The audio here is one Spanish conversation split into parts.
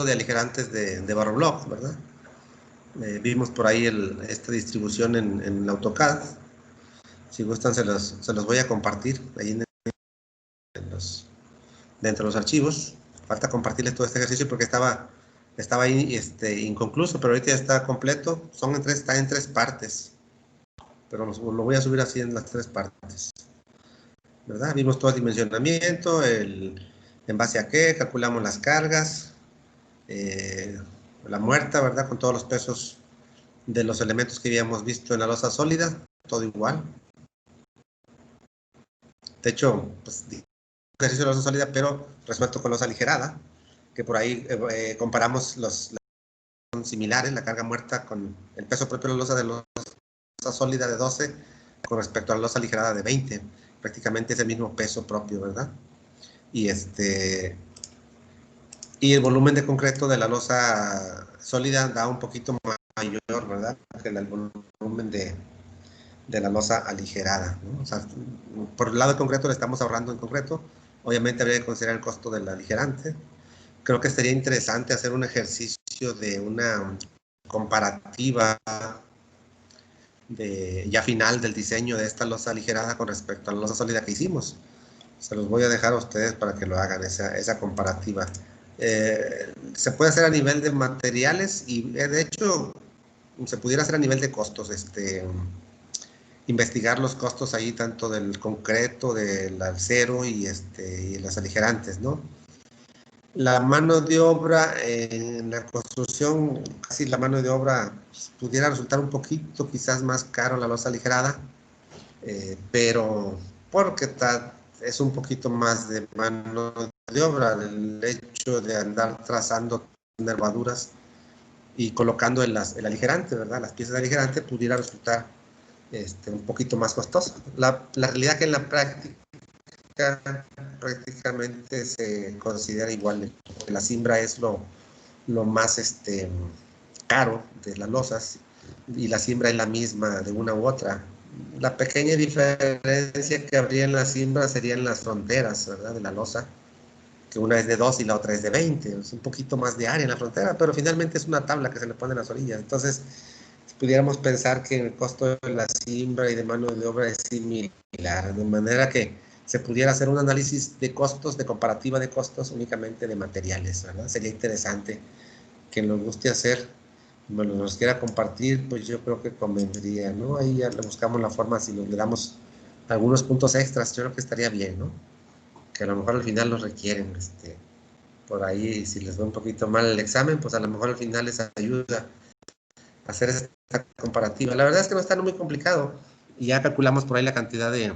de aligerantes de Barroblock, ¿verdad? Vimos por ahí esta distribución en el AutoCAD. Si gustan, se los voy a compartir ahí dentro de los archivos. Falta compartirles todo este ejercicio porque estaba ahí inconcluso, pero ahorita ya está completo. Está en 3 partes, pero lo voy a subir así en las 3 partes, ¿verdad? Vimos todo el dimensionamiento, en base a qué calculamos las cargas, la muerta, ¿verdad? Con todos los pesos de los elementos que habíamos visto en la losa sólida, todo igual. De hecho, pues, ejercicio de losa sólida, pero resuelto con losa aligerada, que por ahí comparamos son similares, la carga muerta con el peso propio de la losa sólida de 12 con respecto a la losa aligerada de 20, prácticamente es el mismo peso propio, ¿verdad? Y el volumen de concreto de la losa sólida da un poquito mayor, ¿verdad? Que el volumen de la losa aligerada, ¿no? O sea, por el lado de concreto le estamos ahorrando en concreto. Obviamente habría que considerar el costo del aligerante. Creo que sería interesante hacer un ejercicio de una comparativa ya final del diseño de esta losa aligerada con respecto a la losa sólida que hicimos. Se los voy a dejar a ustedes para que lo hagan, esa comparativa. Se puede hacer a nivel de materiales y de hecho se pudiera hacer a nivel de costos, investigar los costos ahí tanto del concreto, del acero y las aligerantes, ¿no? La mano de obra en la construcción, casi la mano de obra pues, pudiera resultar un poquito quizás más caro la losa aligerada, pero porque es un poquito más de mano de obra, el hecho de andar trazando nervaduras y colocando el aligerante, ¿verdad? Las piezas de aligerante pudiera resultar un poquito más costoso. La realidad que en la práctica prácticamente se considera igual. La cimbra es lo más caro de las losas y la cimbra es la misma de una u otra. La pequeña diferencia que habría en la cimbra serían las fronteras, ¿verdad? De la losa, que una es de 2 y la otra es de 20. Es un poquito más de área en la frontera, pero finalmente es una tabla que se le pone en las orillas. Entonces, pudiéramos pensar que el costo de la siembra y de mano de obra es similar, de manera que se pudiera hacer un análisis de costos, de comparativa de costos únicamente de materiales, ¿verdad? Sería interesante que nos guste hacer, nos quiera compartir, pues yo creo que convendría, ¿no? Ahí ya le buscamos la forma, si le damos algunos puntos extras, yo creo que estaría bien, ¿no? Que a lo mejor al final los requieren, por ahí, si les va un poquito mal el examen, pues a lo mejor al final les ayuda hacer esta comparativa. La verdad es que no está muy complicado y ya calculamos por ahí la cantidad de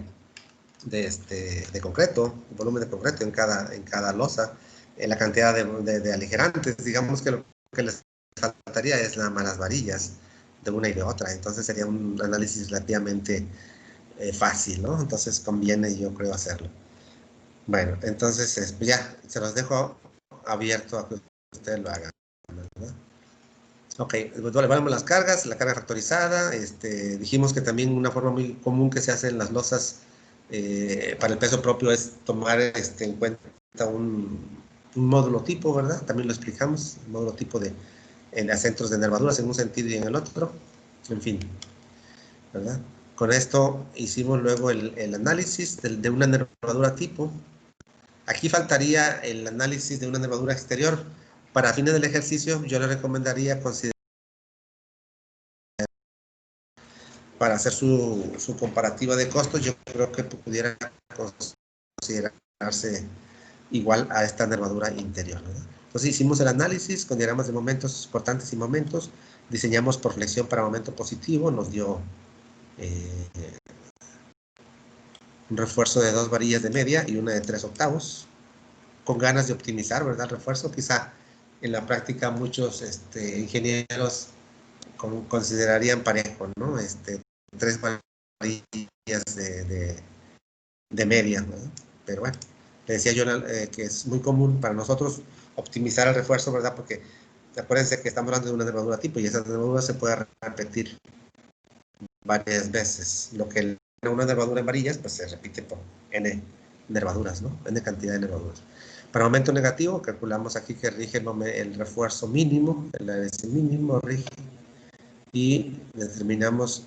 concreto, el volumen de concreto en cada losa, la cantidad de aligerantes. Digamos que lo que les faltaría es nada más las varillas de una y de otra, entonces sería un análisis relativamente fácil, ¿no? Entonces conviene, yo creo, hacerlo. Bueno, entonces pues ya, se los dejo abierto a que ustedes lo hagan, ¿verdad? Ok, pues vemos las cargas, la carga factorizada, dijimos que también una forma muy común que se hace en las losas para el peso propio es tomar en cuenta un módulo tipo, ¿verdad? También lo explicamos, un módulo tipo en centros de nervaduras en un sentido y en el otro, en fin, ¿verdad? Con esto hicimos luego el análisis de una nervadura tipo. Aquí faltaría el análisis de una nervadura exterior. Para fines del ejercicio, yo le recomendaría considerar para hacer su comparativa de costos, yo creo que pudiera considerarse igual a esta nervadura interior, ¿verdad? Entonces hicimos el análisis con diagramas de momentos importantes y momentos, diseñamos por flexión para momento positivo, nos dio un refuerzo de 2 varillas de media y una de 3 octavos, con ganas de optimizar, ¿verdad? El refuerzo, quizá en la práctica muchos ingenieros considerarían parejo, ¿no? 3 varillas de media, ¿no? Pero bueno, le decía yo que es muy común para nosotros optimizar el refuerzo, ¿verdad? Porque acuérdense que estamos hablando de una nervadura tipo y esa nervadura se puede repetir varias veces. Lo que una nervadura en varillas, pues se repite por N nervaduras, ¿no? N cantidad de nervaduras. Para momento negativo, calculamos aquí que rige el refuerzo mínimo, el ABS mínimo rige, y determinamos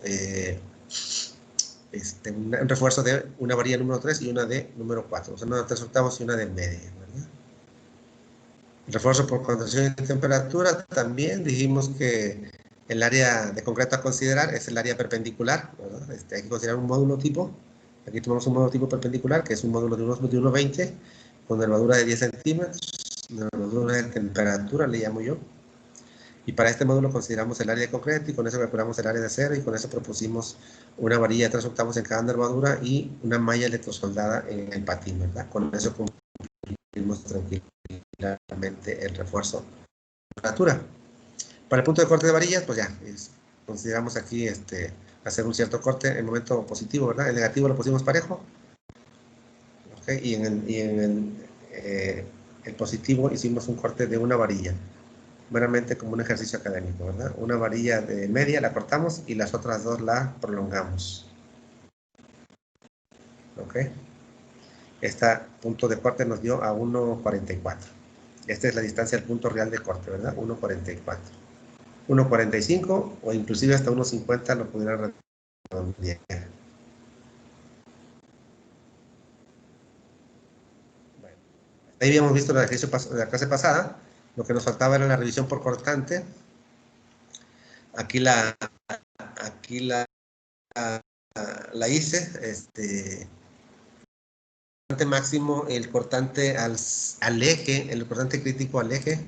un refuerzo de una varilla número 3 y una de número 4, o sea, una de 3 octavos y una de media, ¿verdad? El refuerzo por concentración y temperatura, también dijimos que el área de concreto a considerar es el área perpendicular, ¿verdad? Hay que considerar un módulo tipo. Aquí tomamos un módulo tipo perpendicular, que es un módulo de 1,20 con nervadura de 10 centímetros, nervadura de temperatura, le llamo yo. Y para este módulo consideramos el área de concreto y con eso calculamos el área de acero y con eso propusimos una varilla de 3 octavos en cada nervadura y una malla electrosoldada en el patín, ¿verdad? Con eso cumplimos tranquilamente el refuerzo de temperatura. Para el punto de corte de varillas, pues ya, consideramos aquí hacer un cierto corte en el momento positivo, ¿verdad? El negativo lo pusimos parejo, ¿okay? Y en el positivo hicimos un corte de una varilla, meramente como un ejercicio académico, ¿verdad? Una varilla de media la cortamos y las otras dos la prolongamos, ¿ok? Este punto de corte nos dio a 1,44. Esta es la distancia al punto real de corte, ¿verdad? 1,44. 1,45 o inclusive hasta 1,50 lo pudieran redondear. Bueno, ahí habíamos visto el ejercicio de la clase pasada. Lo que nos faltaba era la revisión por cortante. Aquí la hice. Cortante máximo, el cortante al eje, el cortante crítico al eje.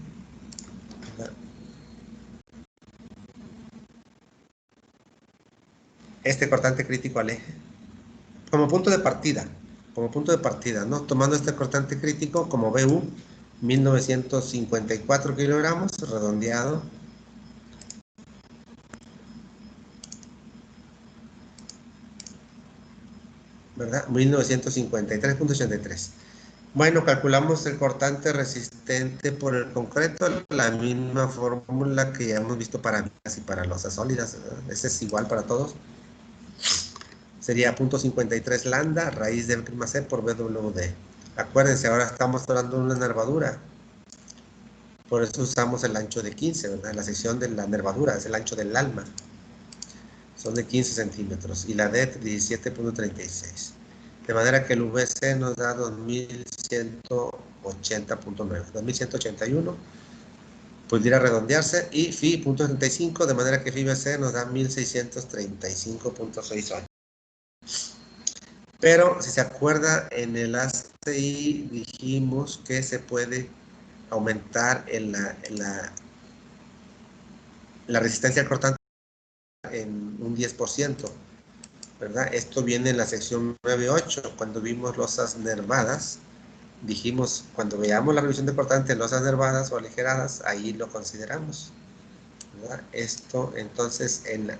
Este cortante crítico al eje. Como punto de partida, ¿no? Tomando este cortante crítico como BU, 1954 kilogramos, redondeado. ¿Verdad? 1953.83. Bueno, calculamos el cortante resistente por el concreto, la misma fórmula que ya hemos visto para vigas y para losas sólidas, ¿verdad? Ese es igual para todos. Sería 0.53 lambda, raíz de prima C por BWD. Acuérdense, ahora estamos hablando de una nervadura. Por eso usamos el ancho de 15, ¿verdad? La sección de la nervadura es el ancho del alma. Son de 15 centímetros. Y la D, 17.36. De manera que el VC nos da 2180.9. 2181. Pudiera redondearse. Y Phi, 0.35. De manera que Phi VC nos da 1635.68. Pero, si se acuerda, en el ACI dijimos que se puede aumentar la resistencia al cortante en un 10%, ¿verdad? Esto viene en la sección 9.8, cuando vimos losas nervadas. Dijimos, cuando veamos la revisión de cortante en losas nervadas o aligeradas, ahí lo consideramos, ¿verdad? Esto, entonces, en las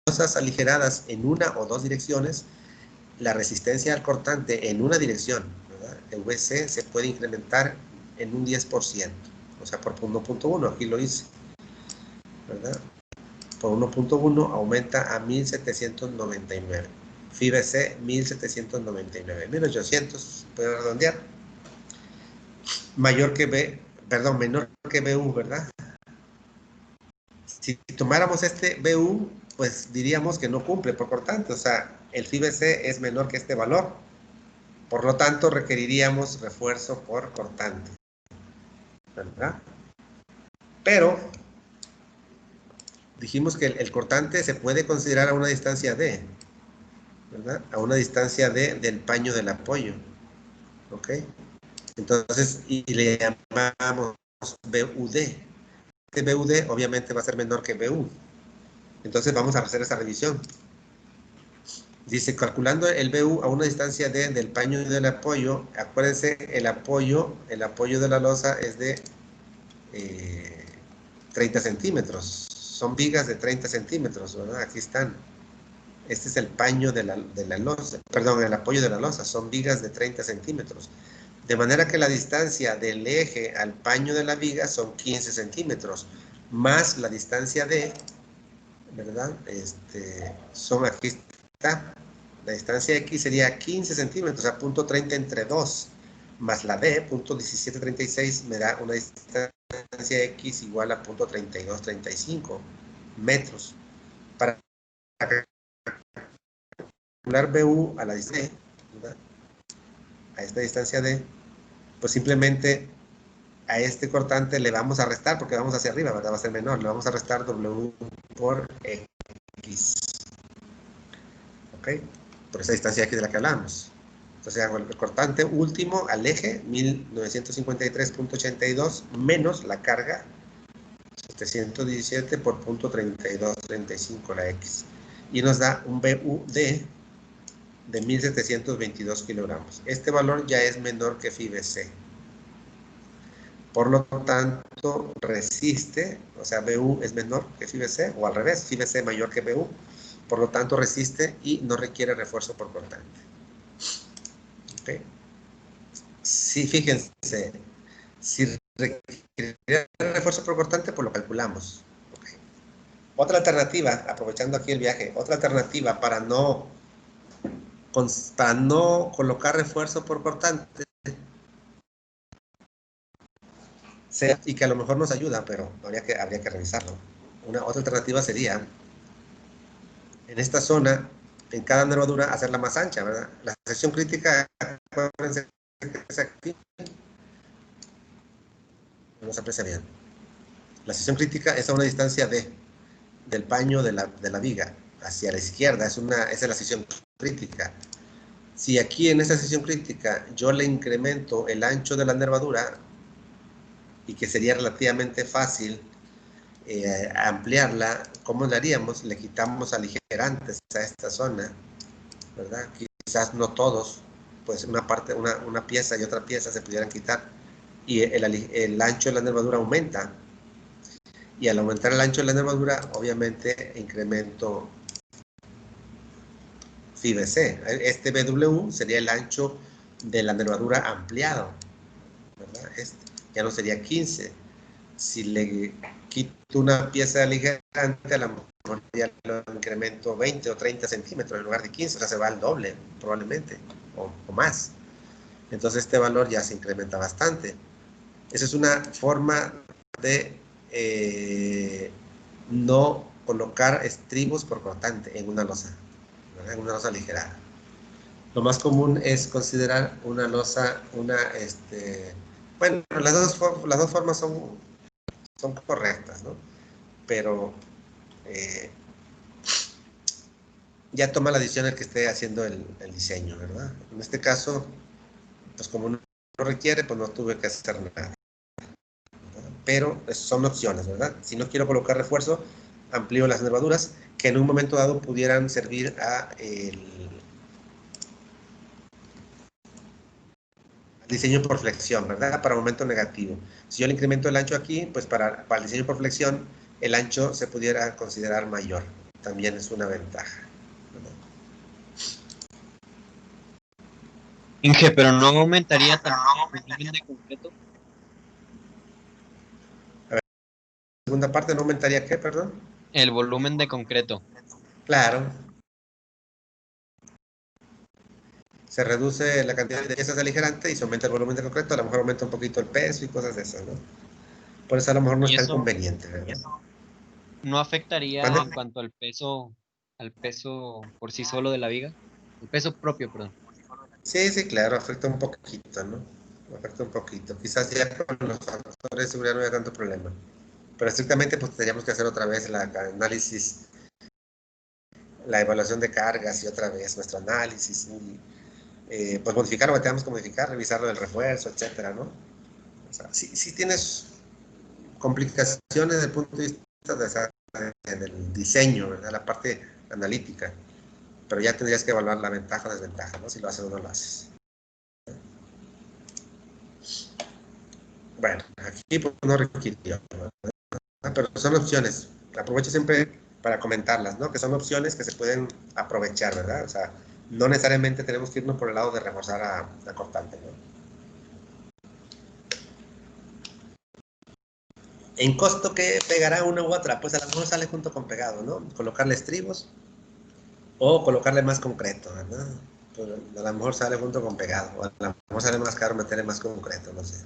losas aligeradas en una o dos direcciones, la resistencia al cortante en una dirección, ¿verdad? El VC se puede incrementar en un 10%, o sea, por 1.1, aquí lo hice, ¿verdad? Por 1.1 aumenta a 1799. Phi VC 1799. 1800, puede redondear. Menor que BU, ¿verdad? Si tomáramos este BU, pues diríamos que no cumple por cortante, o sea, el Phi VC es menor que este valor. Por lo tanto, requeriríamos refuerzo por cortante, ¿verdad? Pero dijimos que el cortante se puede considerar a una distancia D, ¿verdad? A una distancia D del paño del apoyo, ¿ok? Entonces, y le llamamos BUD. Este BUD obviamente va a ser menor que BU. Entonces vamos a hacer esa revisión. Dice, calculando el BU a una distancia D del paño del apoyo, acuérdense, el apoyo de la losa es de 30 centímetros. Son vigas de 30 centímetros, ¿verdad? Aquí están. Este es el paño de la losa, perdón, el apoyo de la losa, son vigas de 30 centímetros. De manera que la distancia del eje al paño de la viga son 15 centímetros, más la distancia de, ¿verdad? Aquí está, la distancia X sería 15 centímetros, a punto 30 entre 2. más la D, punto 1736, me da una distancia X igual a punto 3235 metros. Para calcular BU a la distancia, ¿verdad?, a esta distancia D, pues simplemente a este cortante le vamos a restar, porque vamos hacia arriba, ¿verdad? Va a ser menor, le vamos a restar W por X. ¿Ok? Por esa distancia X de la que hablamos. Entonces hago el cortante último al eje, 1953.82, menos la carga, 717 por punto 3235, la X. Y nos da un BUD de 1722 kilogramos. Este valor ya es menor que FIBC. Por lo tanto, resiste, o sea, BU es menor que FIBC, o al revés, FIBC mayor que BU. Por lo tanto, resiste y no requiere refuerzo por cortante. ¿Ok? Sí, fíjense, si requiere refuerzo por cortante, pues lo calculamos. ¿Okay? Otra alternativa, aprovechando aquí el viaje, otra alternativa para no colocar refuerzo por cortante, y que a lo mejor nos ayuda, pero habría que revisarlo. Otra alternativa sería, en esta zona, en cada nervadura, hacerla más ancha, ¿verdad? La sección crítica, acuérdense que es aquí, no se aprecia bien. La sección crítica es a una distancia del paño de la viga, hacia la izquierda, esa es la sección crítica. Si aquí en esta sección crítica yo le incremento el ancho de la nervadura, y que sería relativamente fácil ampliarla, ¿cómo le haríamos? Le quitamos aligerantes a esta zona, ¿verdad? Quizás no todos, pues una pieza y otra pieza se pudieran quitar, y el ancho de la nervadura aumenta, y al aumentar el ancho de la nervadura, obviamente incremento FIBC. Este BW sería el ancho de la nervadura ampliado, ¿verdad? Ya no sería 15. Si le quito una pieza de aligerante, a lo mejor ya lo incremento 20 o 30 centímetros en lugar de 15, o sea, se va al doble, probablemente, o más. Entonces este valor ya se incrementa bastante. Esa es una forma de no colocar estribos por cortante en una losa, ¿verdad? En una losa aligerada. Lo más común es considerar una losa, bueno, las dos formas son correctas, ¿no? Pero ya toma la decisión el que esté haciendo el diseño, ¿verdad? En este caso, pues como no requiere, pues no tuve que hacer nada, ¿verdad? Pero son opciones, ¿verdad? Si no quiero colocar refuerzo, amplío las nervaduras que en un momento dado pudieran servir al diseño por flexión, ¿verdad? Para momento negativo. Si yo le incremento el ancho aquí, pues para el diseño por flexión, el ancho se pudiera considerar mayor. También es una ventaja, ¿verdad? Inge, pero no aumentaría también el volumen de concreto. A ver, segunda parte, ¿no aumentaría qué, perdón? El volumen de concreto. Claro. Se reduce la cantidad de piezas de aligerante y se aumenta el volumen de concreto, a lo mejor aumenta un poquito el peso y cosas de esas, ¿no? Por eso a lo mejor no es Y tan eso conveniente, ¿verdad? no afectaría ¿Cuándo? en cuanto al peso por sí solo de la viga. El peso propio, perdón. Sí, sí, claro, afecta un poquito, ¿no? Afecta un poquito. Quizás ya con los factores de seguridad no haya tanto problema. Pero estrictamente, pues tendríamos que hacer otra vez el análisis, la evaluación de cargas y otra vez nuestro análisis. Y, pues modificar lo que tengamos que modificar, revisar lo del refuerzo, etcétera, ¿no? O sea, sí tienes complicaciones desde el punto de vista del diseño, ¿verdad? La parte analítica. Pero ya tendrías que evaluar la ventaja o desventaja, ¿no? Si lo haces o no lo haces. Bueno, aquí pues, no requirió, ¿verdad? Pero son opciones. Aprovecho siempre para comentarlas, ¿no? Que son opciones que se pueden aprovechar, ¿verdad? O sea, no necesariamente tenemos que irnos por el lado de reforzar a cortante, ¿no? En costo, ¿qué pegará una u otra? Pues a lo mejor sale junto con pegado, ¿no? Colocarle estribos o colocarle más concreto, ¿verdad? pues, a lo mejor sale junto con pegado, o a lo mejor sale más caro meterle más concreto, no sé.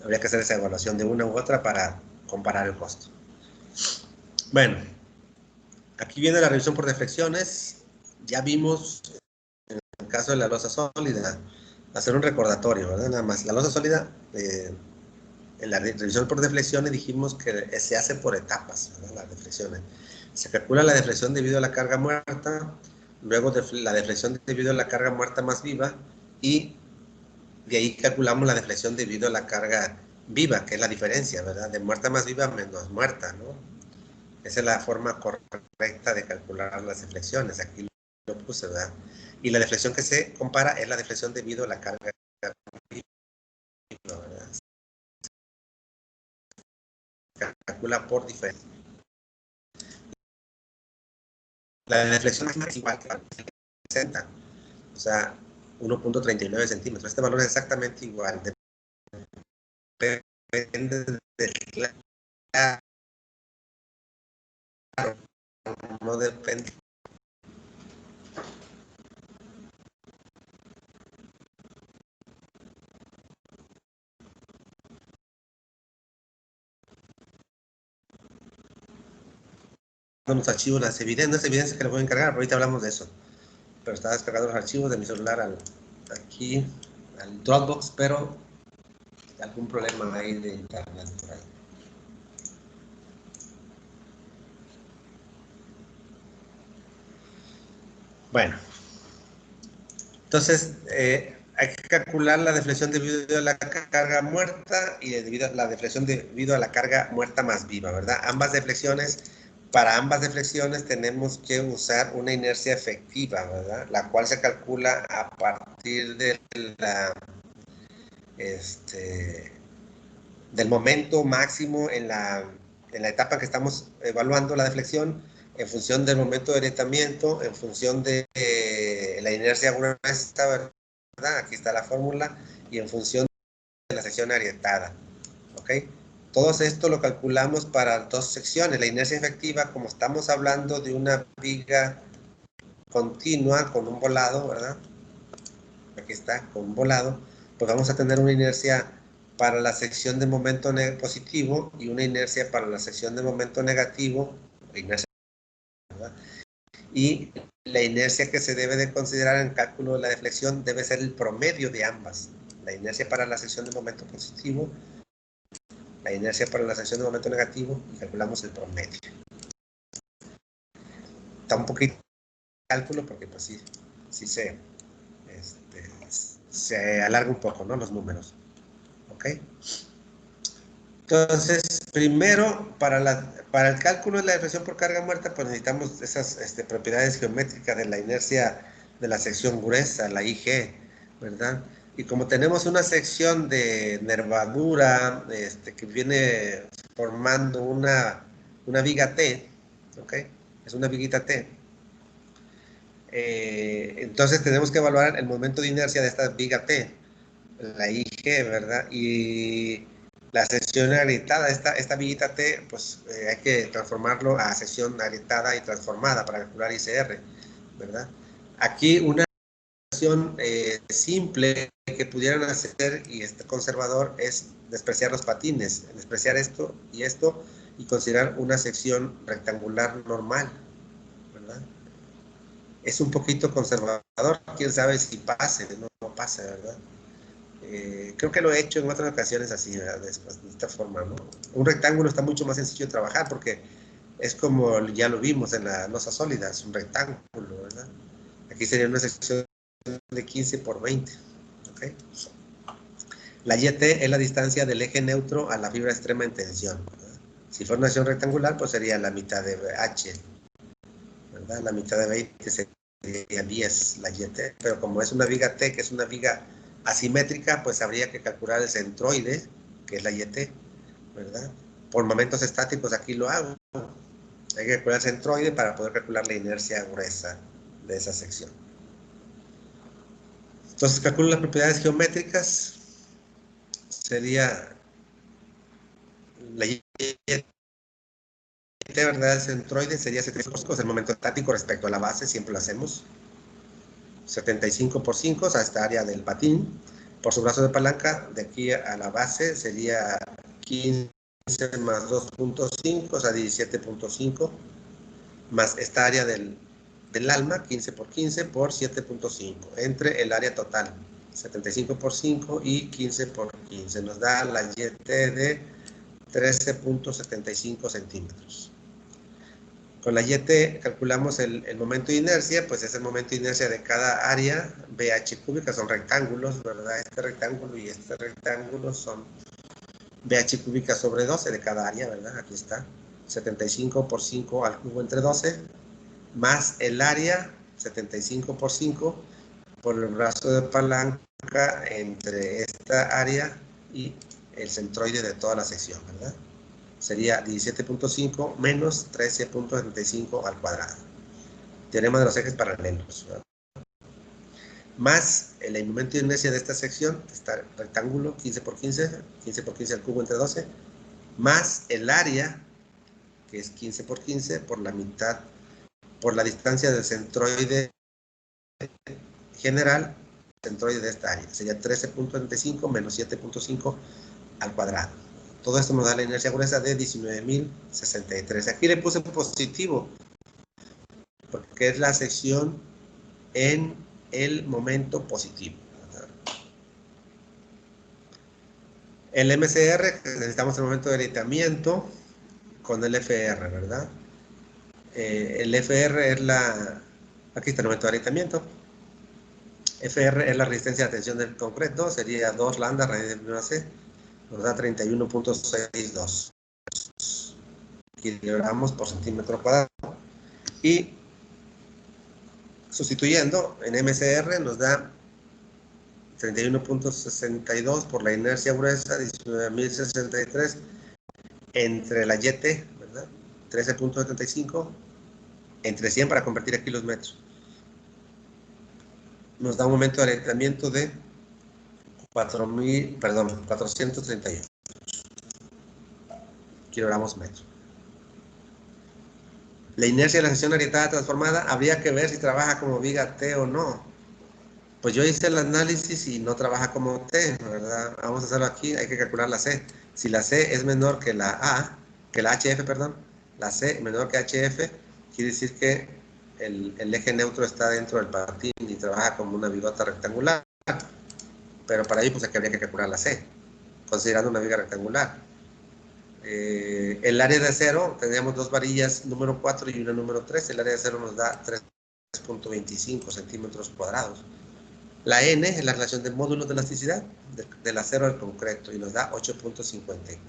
Habría que hacer esa evaluación de una u otra para comparar el costo. Bueno, aquí viene la revisión por deflexiones. Ya vimos, en el caso de la losa sólida, hacer un recordatorio, ¿verdad? Nada más. La losa sólida, en la revisión por deflexiones dijimos que se hace por etapas, ¿verdad? Las deflexiones. Se calcula la deflexión debido a la carga muerta, luego la deflexión debido a la carga muerta más viva, y de ahí calculamos la deflexión debido a la carga viva, que es la diferencia, ¿verdad? De muerta más viva menos muerta, ¿no? Esa es la forma correcta de calcular las deflexiones. Aquí lo puse, ¿verdad? Y la deflexión que se compara es la deflexión debido a la carga viva, ¿verdad? Se calcula por diferencia. La deflexión es igual que la 60, o sea, 1.39 centímetros. Este valor es exactamente igual. Depende del claro, no depende. Los archivos, las evidencias que le voy a encargar, ahorita hablamos de eso. Pero estaba descargando los archivos de mi celular aquí al Dropbox, pero algún problema ahí de internet por ahí. Bueno, entonces hay que calcular la deflexión debido a la carga muerta y la deflexión debido a la carga muerta más viva, ¿verdad? Para ambas deflexiones tenemos que usar una inercia efectiva, ¿verdad? La cual se calcula a partir de del momento máximo en la etapa que estamos evaluando la deflexión, en función del momento de orientamiento, en función de la inercia gruesa, ¿verdad? Aquí está la fórmula, y en función de la sección arietada, ¿ok? Todo esto lo calculamos para dos secciones. La inercia efectiva, como estamos hablando de una viga continua con un volado, ¿verdad? Aquí está, con un volado, pues vamos a tener una inercia para la sección de momento positivo y una inercia para la sección de momento negativo, ¿verdad? Y la inercia que se debe de considerar en el cálculo de la deflexión debe ser el promedio de ambas. La inercia para la sección de momento positivo, la inercia para la sección de momento negativo, y calculamos el promedio. Está un poquito de cálculo porque pues sí se alarga un poco, ¿no? Los números. ¿Ok? Entonces, primero, para el cálculo de la deflexión por carga muerta, pues necesitamos esas propiedades geométricas de la inercia de la sección gruesa, la IG, ¿verdad? Y como tenemos una sección de nervadura que viene formando una viga T, ¿ok? Es una viguita T. Entonces tenemos que evaluar el momento de inercia de esta viga T, la IG, ¿verdad? Y la sección arietada, esta viguita T, pues hay que transformarlo a sección arietada y transformada para calcular ICR, ¿verdad? Aquí una acción simple que pudieran hacer, y este conservador, es despreciar los patines, despreciar esto y considerar una sección rectangular normal, ¿verdad? Es un poquito conservador, quién sabe si pase, no pasa, ¿verdad? Creo que lo he hecho en otras ocasiones así, ¿verdad? De esta forma, ¿no? Un rectángulo está mucho más sencillo de trabajar porque es como ya lo vimos en la losa sólida, es un rectángulo, ¿verdad? Aquí sería una sección de 15 por 20, ¿ok? La YT es la distancia del eje neutro a la fibra extrema en tensión, ¿verdad? Si fuera una sección rectangular, pues sería la mitad de H, ¿verdad? La mitad de 20 sería 10 la YT, pero como es una viga T, que es una viga asimétrica, pues habría que calcular el centroide, que es la YT, ¿verdad? Por momentos estáticos aquí lo hago. Hay que calcular el centroide para poder calcular la inercia gruesa de esa sección. Entonces calculo las propiedades geométricas. Sería la YT, ¿verdad? El centroide sería el momento estático respecto a la base, siempre lo hacemos. 75 por 5, o sea, esta área del patín, por su brazo de palanca, de aquí a la base sería 15 más 2.5, o sea, 17.5, más esta área del alma, 15 por 15 por 7.5, entre el área total, 75 por 5 y 15 por 15, nos da la YT de 13.75 centímetros. Con la YT calculamos el momento de inercia, pues es el momento de inercia de cada área, BH cúbica, son rectángulos, ¿verdad? Este rectángulo y este rectángulo son BH cúbica sobre 12 de cada área, ¿verdad? Aquí está, 75 por 5 al cubo entre 12, más el área, 75 por 5, por el brazo de palanca entre esta área y el centroide de toda la sección, ¿verdad? Sería 17.5 menos 13.75 al cuadrado. Teorema de los ejes paralelos, ¿verdad? Más el momento de inercia de esta sección, este rectángulo, 15 por 15, 15 por 15 al cubo entre 12, más el área, que es 15 por 15, por la mitad, por la distancia del centroide general, centroide de esta área. Sería 13.25 menos 7.5 al cuadrado. Todo esto nos da la inercia gruesa de 19.063. Aquí le puse positivo, porque es la sección en el momento positivo. El MCR, necesitamos el momento de agrietamiento con el FR, ¿verdad? El FR es la... Aquí está el momento de agrietamiento. FR es la resistencia de tensión del concreto, sería 2 lambda raíz de primera C, nos da 31.62 kilogramos por centímetro cuadrado. Y sustituyendo en MCR nos da 31.62 por la inercia gruesa, 19.063 entre la YT, ¿verdad? 13.75 entre 100 para convertir a kilos metros. Nos da un momento de alentamiento de 438 kilogramos metro. La inercia de la sección agrietada transformada, habría que ver si trabaja como viga T o no. Pues yo hice el análisis y no trabaja como T, ¿verdad? Vamos a hacerlo aquí, hay que calcular la C. Si la C es menor que la A, que la HF, perdón, la C menor que HF, quiere decir que el eje neutro está dentro del patín y trabaja como una bigota rectangular. Pero para ello pues aquí habría que calcular la C, considerando una viga rectangular. El área de acero, tendríamos dos varillas número 4 y una número 3. El área de acero nos da 3.25 centímetros cuadrados. La N es la relación de módulos de elasticidad del acero al concreto y nos da 8.54.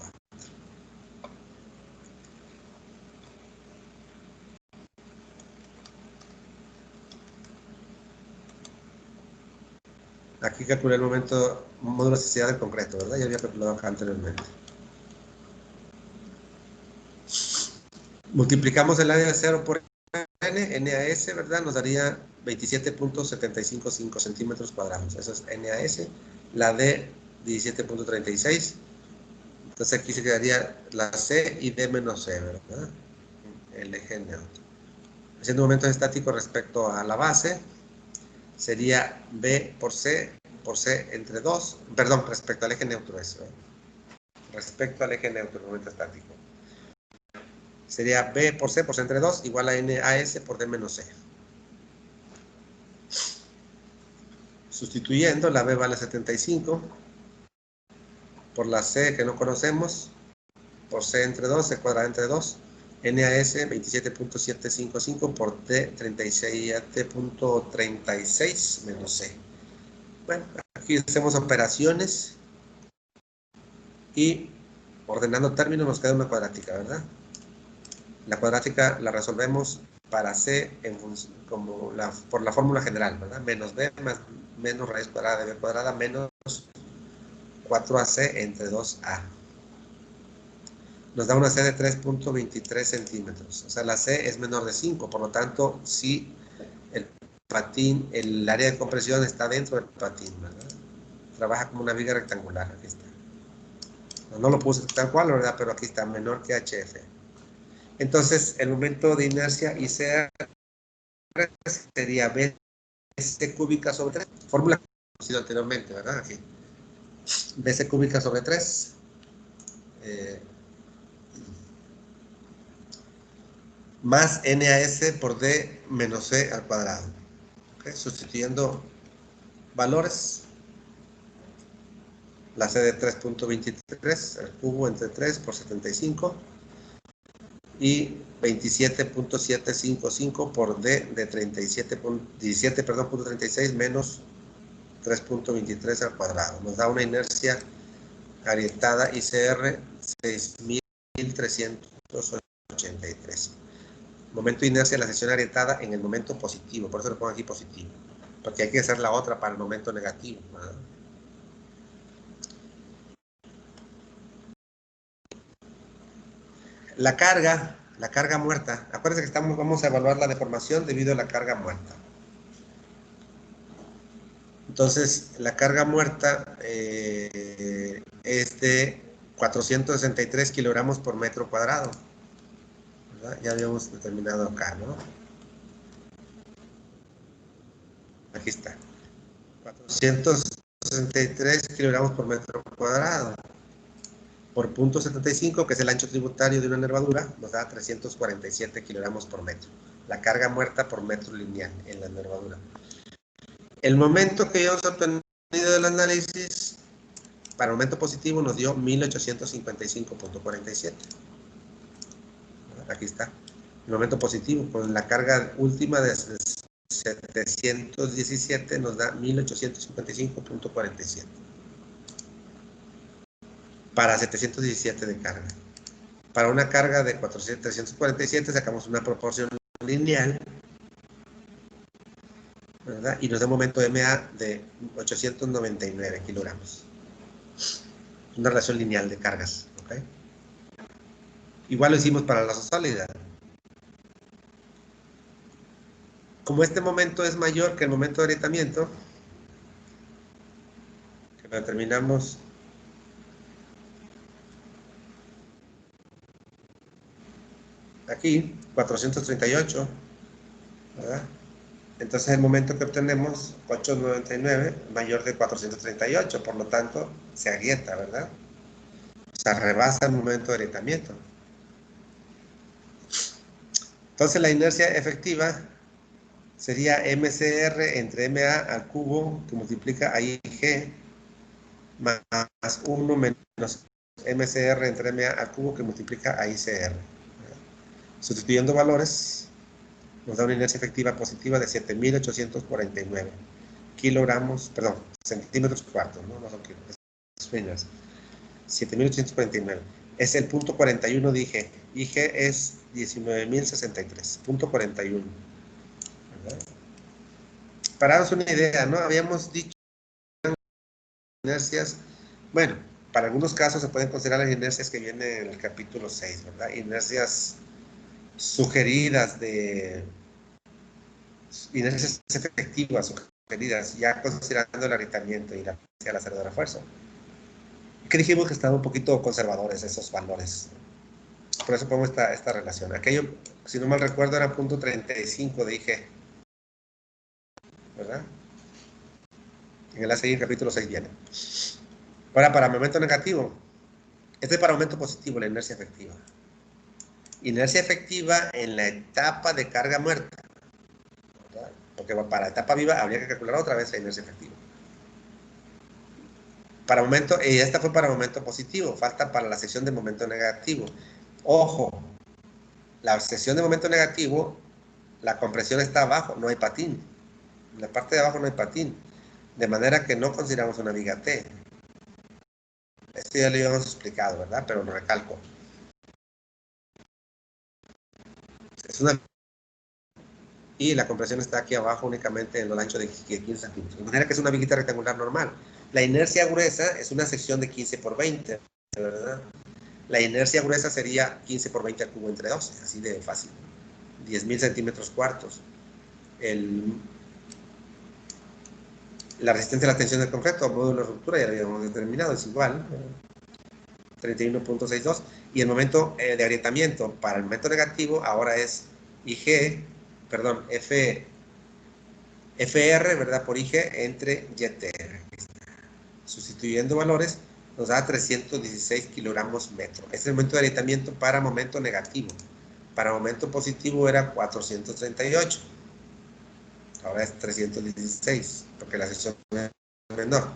Aquí calculé el módulo de elasticidad del concreto, ¿verdad? Ya había calculado acá anteriormente. Multiplicamos el área de acero por N, NAS, ¿verdad? Nos daría 27.755 centímetros cuadrados. Eso es NAS. La D, 17.36. Entonces aquí se quedaría la C y D menos C, ¿verdad? El eje neutro. Haciendo momentos estáticos respecto a la base, sería B por C entre 2. Perdón, respecto al eje neutro eso. Respecto al eje neutro, momento estático. Sería B por C entre 2 igual a NAS por D menos C. Sustituyendo, la B vale 75 por la C que no conocemos, por C entre 2, C cuadrada entre 2, NAS 27.755 por D 37.36 menos C. Bueno, aquí hacemos operaciones y ordenando términos nos queda una cuadrática, ¿verdad? La cuadrática la resolvemos para C por la fórmula general, ¿verdad? Menos B más menos raíz cuadrada de B cuadrada menos 4AC entre 2A. Nos da una C de 3.23 centímetros. O sea, la C es menor de 5, por lo tanto, si el patín, el área de compresión está dentro del patín, ¿verdad? Trabaja como una viga rectangular, aquí está. No lo puse tal cual, ¿verdad? Pero aquí está, menor que HF. Entonces, el momento de inercia ICR sería B BC cúbica sobre 3, fórmula que hemos conocido anteriormente, ¿verdad? Aquí. BC cúbica sobre 3, más NAS por D menos C al cuadrado. ¿Okay? Sustituyendo valores, la C de 3.23 al cubo entre 3 por 75 y 27.755 por D de 17.36 menos 3.23 al cuadrado. Nos da una inercia arietada ICR 6.383. Momento de inercia de la sección arietada en el momento positivo, por eso lo pongo aquí positivo, porque hay que hacer la otra para el momento negativo, ¿verdad? La carga muerta, acuérdense que vamos a evaluar la deformación debido a la carga muerta. Entonces, la carga muerta es de 463 kilogramos por metro cuadrado, ¿verdad? Ya habíamos determinado acá, ¿no? Aquí está. 463 kilogramos por metro cuadrado. Por 0.75, que es el ancho tributario de una nervadura, nos da 347 kilogramos por metro. La carga muerta por metro lineal en la nervadura. El momento que hemos obtenido del análisis, para el momento positivo, nos dio 1855.47. Aquí está. El momento positivo, con la carga última de 717, nos da 1855.47. Para 717 de carga. Para una carga de 347 sacamos una proporción lineal, ¿verdad? Y nos da un momento MA de 899 kilogramos. Una relación lineal de cargas, ¿ok? Igual lo hicimos para la sólida. Como este momento es mayor que el momento de agrietamiento, que lo determinamos aquí, 438, ¿verdad? Entonces el momento que obtenemos, 899, mayor de 438, por lo tanto, se agrieta, ¿verdad? O sea, rebasa el momento de agrietamiento. Entonces la inercia efectiva sería MCR entre MA al cubo, que multiplica a IG, más 1 menos MCR entre MA al cubo, que multiplica a ICR. Sustituyendo valores, nos da una inercia efectiva positiva de 7.849 kilogramos, perdón, centímetros cuartos, ¿no? No son kilos, es 7.849. Es el punto 41 de IG. IG es 19.063, punto 41. ¿Verdad? Para daros una idea, ¿no? Habíamos dicho inercias, bueno, para algunos casos se pueden considerar las inercias que vienen en el capítulo 6, ¿verdad? Inercias sugeridas inercias efectivas sugeridas, ya considerando el agrietamiento y la hacedora fuerza. Que dijimos que estaban un poquito conservadores esos valores. Por eso pongo esta relación. Aquello, si no mal recuerdo, era punto 35 de IG, ¿verdad? En el ACI, capítulo 6 viene. Ahora, para momento negativo, este es para momento positivo, la inercia efectiva. Inercia efectiva en la etapa de carga muerta, ¿verdad? Porque para etapa viva habría que calcular otra vez la inercia efectiva. Para momento, y esta fue para momento positivo, falta para la sección de momento negativo. Ojo, la sección de momento negativo, la compresión está abajo, no hay patín. En la parte de abajo no hay patín. De manera que no consideramos una viga T. Esto ya lo habíamos explicado, ¿verdad? Pero lo recalco. Es una... Y la compresión está aquí abajo únicamente en el ancho de 15 centímetros. De manera que es una viguita rectangular normal. La inercia gruesa es una sección de 15 por 20, ¿verdad? La inercia gruesa sería 15 por 20 al cubo entre 12, así de fácil. 10.000 centímetros cuartos. La resistencia a la tensión del concreto, módulo de ruptura, ya lo habíamos determinado, es igual, 31.62. Y el momento de agrietamiento para el momento negativo ahora es IG, perdón, F FR, ¿verdad? Por IG entre YTR. Sustituyendo valores, nos da 316 kilogramos metro. Ese es el momento de agrietamiento para momento negativo. Para momento positivo era 438. Ahora es 316, porque la sección es menor.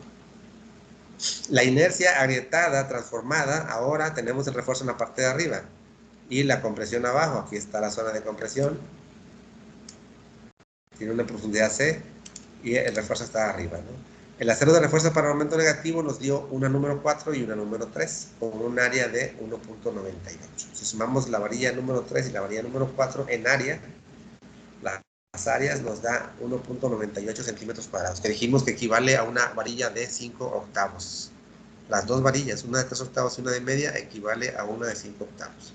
La inercia agrietada, transformada, ahora tenemos el refuerzo en la parte de arriba y la compresión abajo. Aquí está la zona de compresión. Tiene una profundidad C y el refuerzo está arriba, ¿no? El acero de refuerzo para momento negativo nos dio una número 4 y una número 3 con un área de 1.98. Si sumamos la varilla número 3 y la varilla número 4 en área, las áreas nos da 1.98 centímetros cuadrados, que dijimos que equivale a una varilla de 5 octavos. Las dos varillas, una de 3 octavos y una de media, equivale a una de 5 octavos.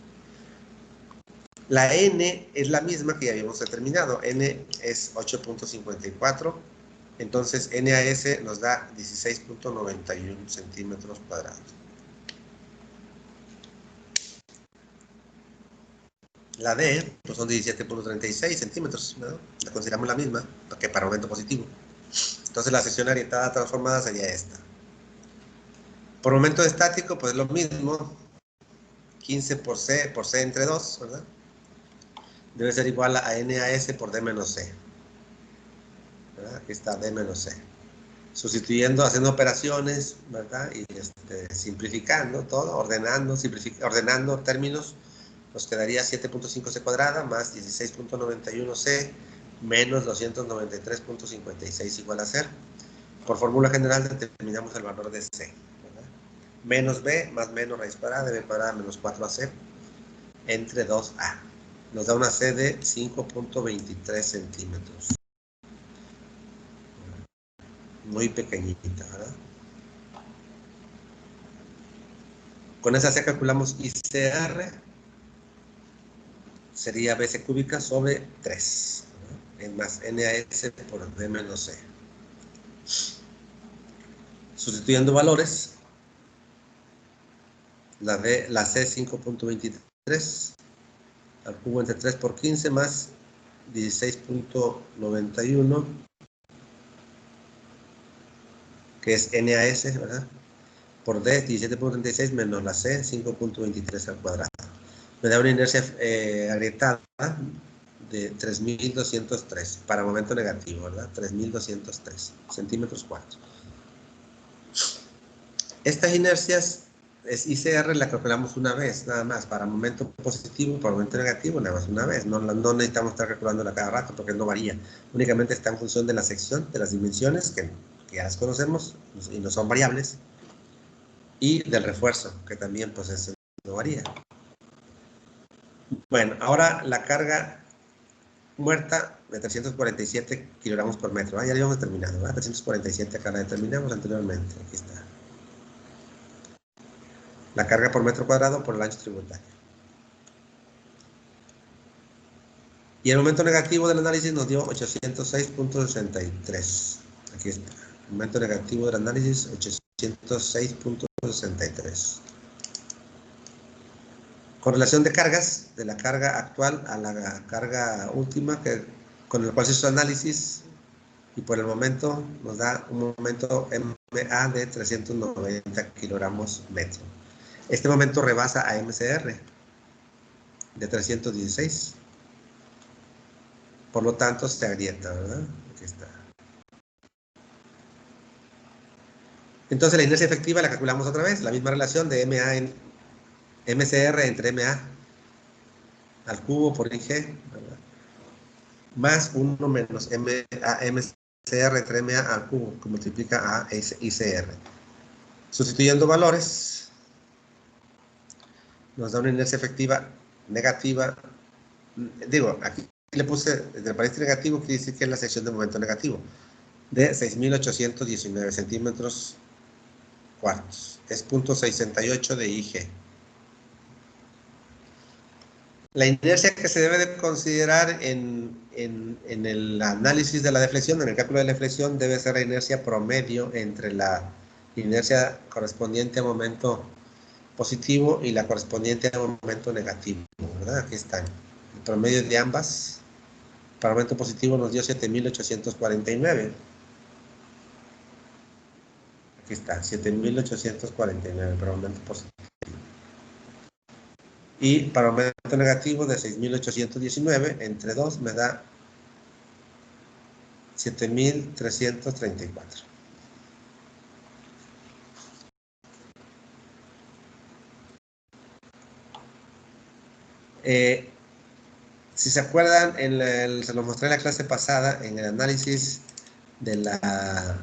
La N es la misma que ya habíamos determinado. N es 8.54. Entonces, NAS nos da 16.91 centímetros cuadrados. La D pues son 17.36 centímetros, ¿no? La consideramos la misma que para momento positivo. Entonces, la sección agrietada transformada sería esta. Por momento estático, pues lo mismo. 15 por C entre 2, ¿verdad? Debe ser igual a NAS por D menos C. ¿Verdad? Aquí está D menos C. Sustituyendo, haciendo operaciones, ¿verdad? Y simplificando todo, ordenando términos, nos quedaría 7.5C cuadrada más 16.91C menos 293.56 igual a 0. Por fórmula general determinamos el valor de C, ¿verdad? Menos B más menos raíz cuadrada de B cuadrada menos 4AC entre 2A. Nos da una C de 5.23 centímetros. Muy pequeñita, ¿verdad? Con esa C calculamos ICR, sería BC cúbica sobre 3, ¿no? Más NAS por D menos C. Sustituyendo valores, la C 5.23 al cubo entre 3 por 15 más 16.91, que es NAS, ¿verdad? Por D 17.36 menos la C 5.23 al cuadrado. Me da una inercia agrietada de 3.203 para momento negativo, ¿verdad? 3.203 centímetros cuadrados. Estas inercias es ICR, la calculamos una vez, nada más, para momento positivo, para momento negativo, nada más una vez. No necesitamos estar calculándola cada rato porque no varía. Únicamente está en función de la sección, de las dimensiones, que ya las conocemos y no son variables, y del refuerzo, que también pues no varía. Bueno, ahora la carga muerta de 347 kilogramos por metro. Ya habíamos determinado, ¿verdad? 347 acá la determinamos anteriormente. Aquí está. La carga por metro cuadrado por el ancho tributario. Y el momento negativo del análisis nos dio 806.63. Aquí está. El momento negativo del análisis, 806.63. Correlación de cargas, de la carga actual a la carga última, con el cual se hizo análisis, y por el momento nos da un momento MA de 390 kilogramos metro. Este momento rebasa a MCR de 316. Por lo tanto, se agrieta, ¿verdad? Aquí está. Entonces, la inercia efectiva la calculamos otra vez, la misma relación de MA en MCR entre MA al cubo por IG, ¿verdad? Más 1 menos MCR entre MA al cubo, que multiplica a ICR. Sustituyendo valores, nos da una inercia efectiva negativa. Digo, aquí le puse, el paréntesis negativo, quiere decir que es la sección de momento negativo, de 6.819 centímetros cuartos. Es 0.68 de IG. La inercia que se debe de considerar en el análisis de la deflexión, en el cálculo de la deflexión, debe ser la inercia promedio entre la inercia correspondiente a momento positivo y la correspondiente a momento negativo, ¿verdad? Aquí están. El promedio de ambas para aumento positivo nos dio 7.849. Aquí está, 7.849 para aumento positivo. Y para aumento negativo de 6.819, entre 2 me da 7.334. Si se acuerdan, se lo mostré en la clase pasada, en el análisis de la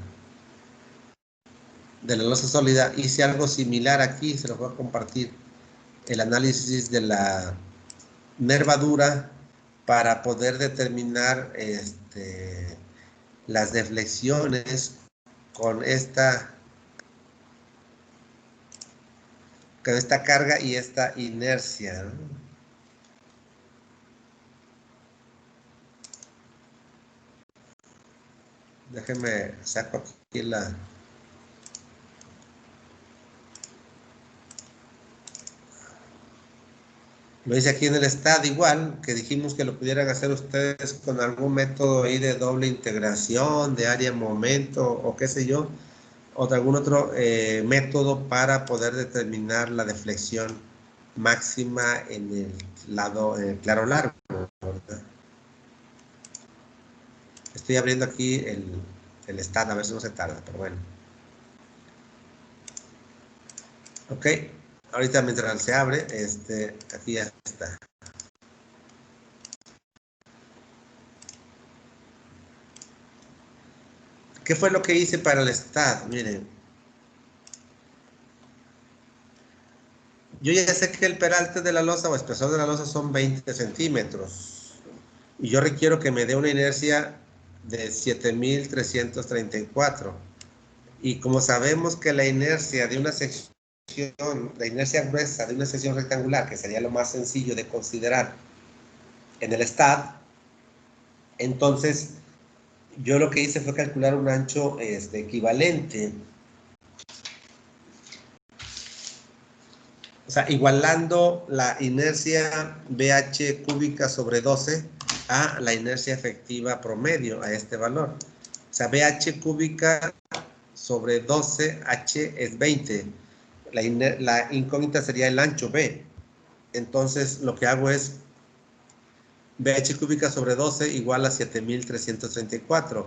losa sólida, hice algo similar aquí, se lo voy a compartir. El análisis de la nervadura para poder determinar las deflexiones con esta carga y esta inercia, ¿no? Déjenme saco aquí lo hice aquí en el STAD igual, que dijimos que lo pudieran hacer ustedes con algún método ahí de doble integración, de área momento o qué sé yo, o de algún otro método para poder determinar la deflexión máxima en el lado claro largo, ¿verdad? Estoy abriendo aquí el STAD, a ver si no se tarda, pero bueno. Ok, ahorita mientras se abre, aquí ya está. ¿Qué fue lo que hice para el STAD? Miren, yo ya sé que el peralte de la losa o espesor de la losa son 20 centímetros. Y yo requiero que me dé una inercia de 7.334. Y como sabemos que la inercia de una sección, la inercia gruesa de una sección rectangular, que sería lo más sencillo de considerar en el STAD, entonces yo lo que hice fue calcular un ancho equivalente. O sea, igualando la inercia BH cúbica sobre 12 a la inercia efectiva promedio, a este valor. O sea, BH cúbica sobre 12, H es 20. La incógnita sería el ancho B. Entonces, lo que hago es BH cúbica sobre 12 igual a 7.334.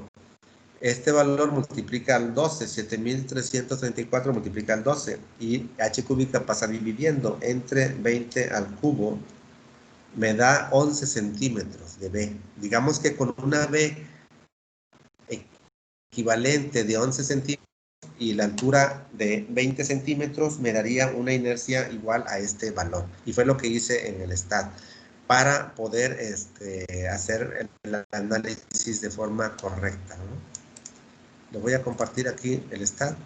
Este valor multiplica al 12, 7.334 multiplica al 12, y h cúbica pasa dividiendo entre 20 al cubo, me da 11 centímetros de B. Digamos que con una B equivalente de 11 centímetros y la altura de 20 centímetros me daría una inercia igual a este valor. Y fue lo que hice en el STAD para poder hacer el análisis de forma correcta, ¿no? Lo voy a compartir aquí el STAD.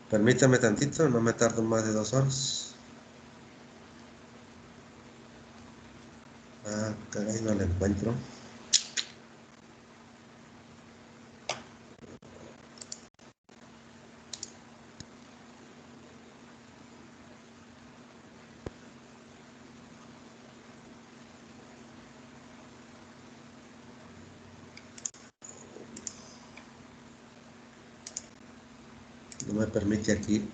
Permítame tantito, no me tardo más de 2 horas. Ah, caray, no lo encuentro. No me permite aquí.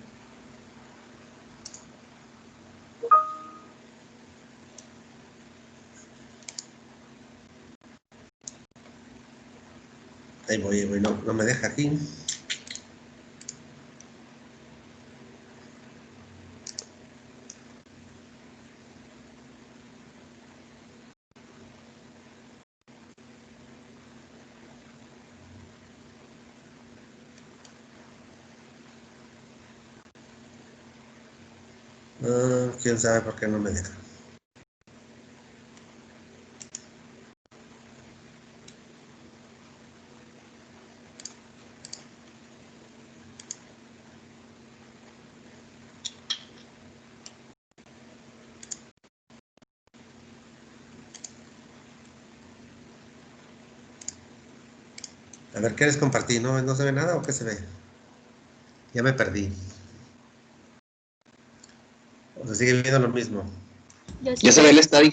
Ahí voy, no me deja aquí. Ah, quién sabe por qué no me deja. A ver, ¿qué les compartí? ¿No se ve nada o qué se ve? Ya me perdí. ¿O sigue viendo lo mismo? Ya se ve el estadio.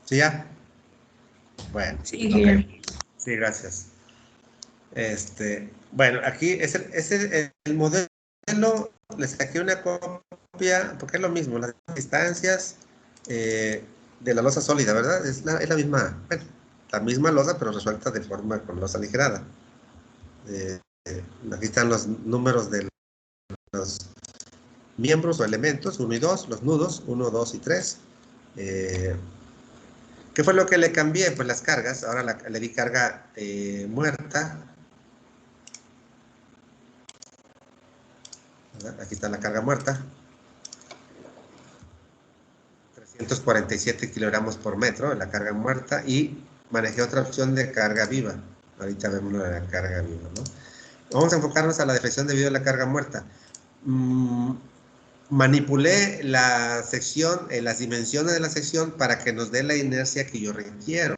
¿Sí ya? Bueno, Sí, ok. Sí, gracias. Bueno, aquí es el modelo, le saqué una copia, porque es lo mismo, las distancias de la losa sólida, ¿verdad? Es la misma, bueno, la misma losa, pero resuelta de forma con losa aligerada. Aquí están los números de los miembros o elementos, 1 y 2, los nudos, 1, 2 y 3. ¿Qué fue lo que le cambié? Pues las cargas, ahora le di carga muerta. ¿Verdad? Aquí está la carga muerta. 347 kilogramos por metro, la carga muerta, y manejé otra opción de carga viva. Ahorita vemos la carga viva, ¿no? Vamos a enfocarnos a la deflexión debido a la carga muerta. Manipulé la sección, las dimensiones de la sección para que nos dé la inercia que yo requiero,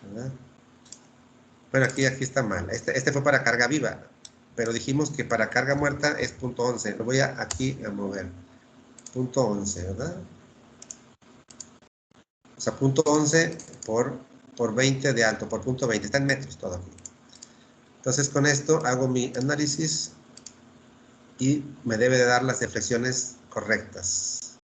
¿verdad? Bueno, aquí está mal. Este fue para carga viva, pero dijimos que para carga muerta es punto 11. Lo voy aquí a mover. Punto 11, ¿verdad? O sea, punto 11 por 20 de alto, por punto 20. Está en metros todo aquí. Entonces, con esto hago mi análisis y me debe de dar las deflexiones correctas.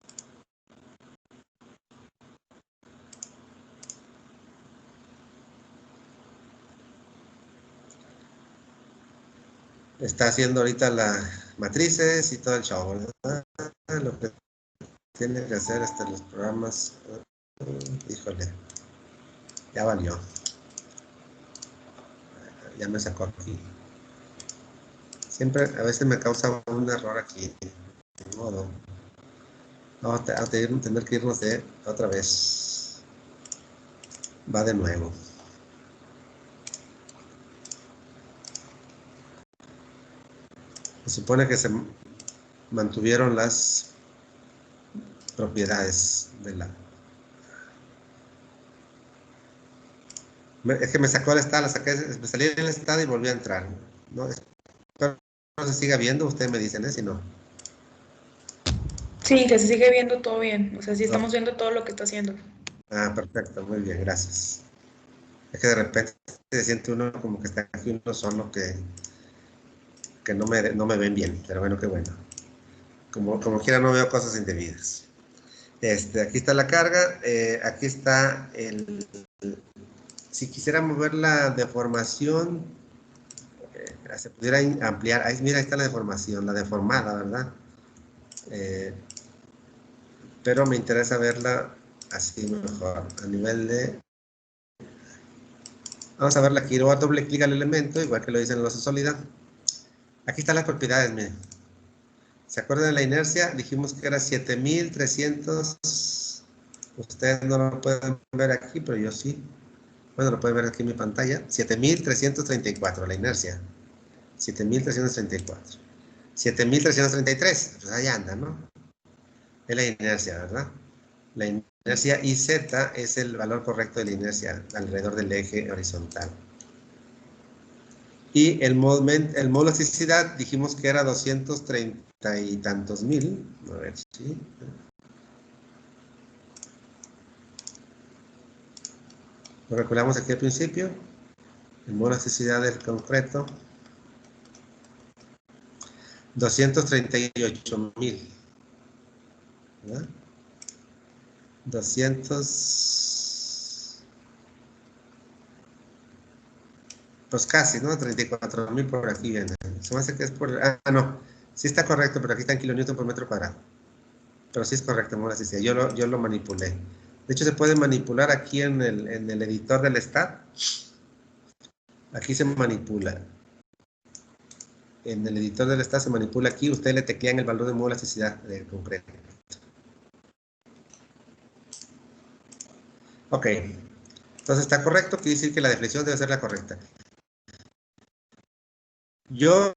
Está haciendo ahorita las matrices y todo el show, ¿verdad? Lo que tiene que hacer hasta los programas. Híjole, ya valió. Ya me sacó aquí. Siempre, a veces me causa un error aquí. De modo. Vamos a tener que irnos de otra vez. Va de nuevo. Se supone que se mantuvieron las propiedades de la... Es que me sacó el estado, me salí del estado y volví a entrar. No, espero que se siga viendo, ustedes me dicen, si no. Sí, que se sigue viendo todo bien. O sea, sí estamos viendo todo lo que está haciendo. Ah, perfecto, muy bien, gracias. Es que de repente se siente uno como que está aquí uno solo que no me ven bien, pero bueno, qué bueno. Como quiera no veo cosas indebidas. Aquí está la carga, aquí está si quisiera mover la deformación, se pudiera ampliar. Mira, ahí está la deformación, la deformada, ¿verdad? Pero me interesa verla así mejor, a nivel de... Vamos a verla aquí, le voy a doble clic al elemento, igual que lo dice en la losa sólida. Aquí están las propiedades, miren. ¿Se acuerdan de la inercia? Dijimos que era 7300. Ustedes no lo pueden ver aquí, pero yo sí. Bueno, lo pueden ver aquí en mi pantalla. 7334, la inercia. 7334. 7333, pues ahí anda, ¿no? Es la inercia, ¿verdad? La inercia IZ es el valor correcto de la inercia alrededor del eje horizontal. Y el módulo de elasticidad dijimos que era 230 y tantos mil. A ver, sí. Lo calculamos aquí al principio. El módulo de elasticidad del concreto. 238.000. ¿Verdad? 200... Pues casi, ¿no? 34.000 por aquí viene. Se me hace que es por... Ah, no. Sí está correcto, pero aquí está en kilonewton por metro cuadrado. Pero sí es correcto, módulo de elasticidad. Yo lo manipulé. De hecho, se puede manipular aquí en el editor del STAT. Aquí se manipula. En el editor del STAT se manipula aquí. Ustedes le teclean el valor de módulo de elasticidad del concreto. Ok. Entonces está correcto, quiere decir que la deflexión debe ser la correcta. Yo,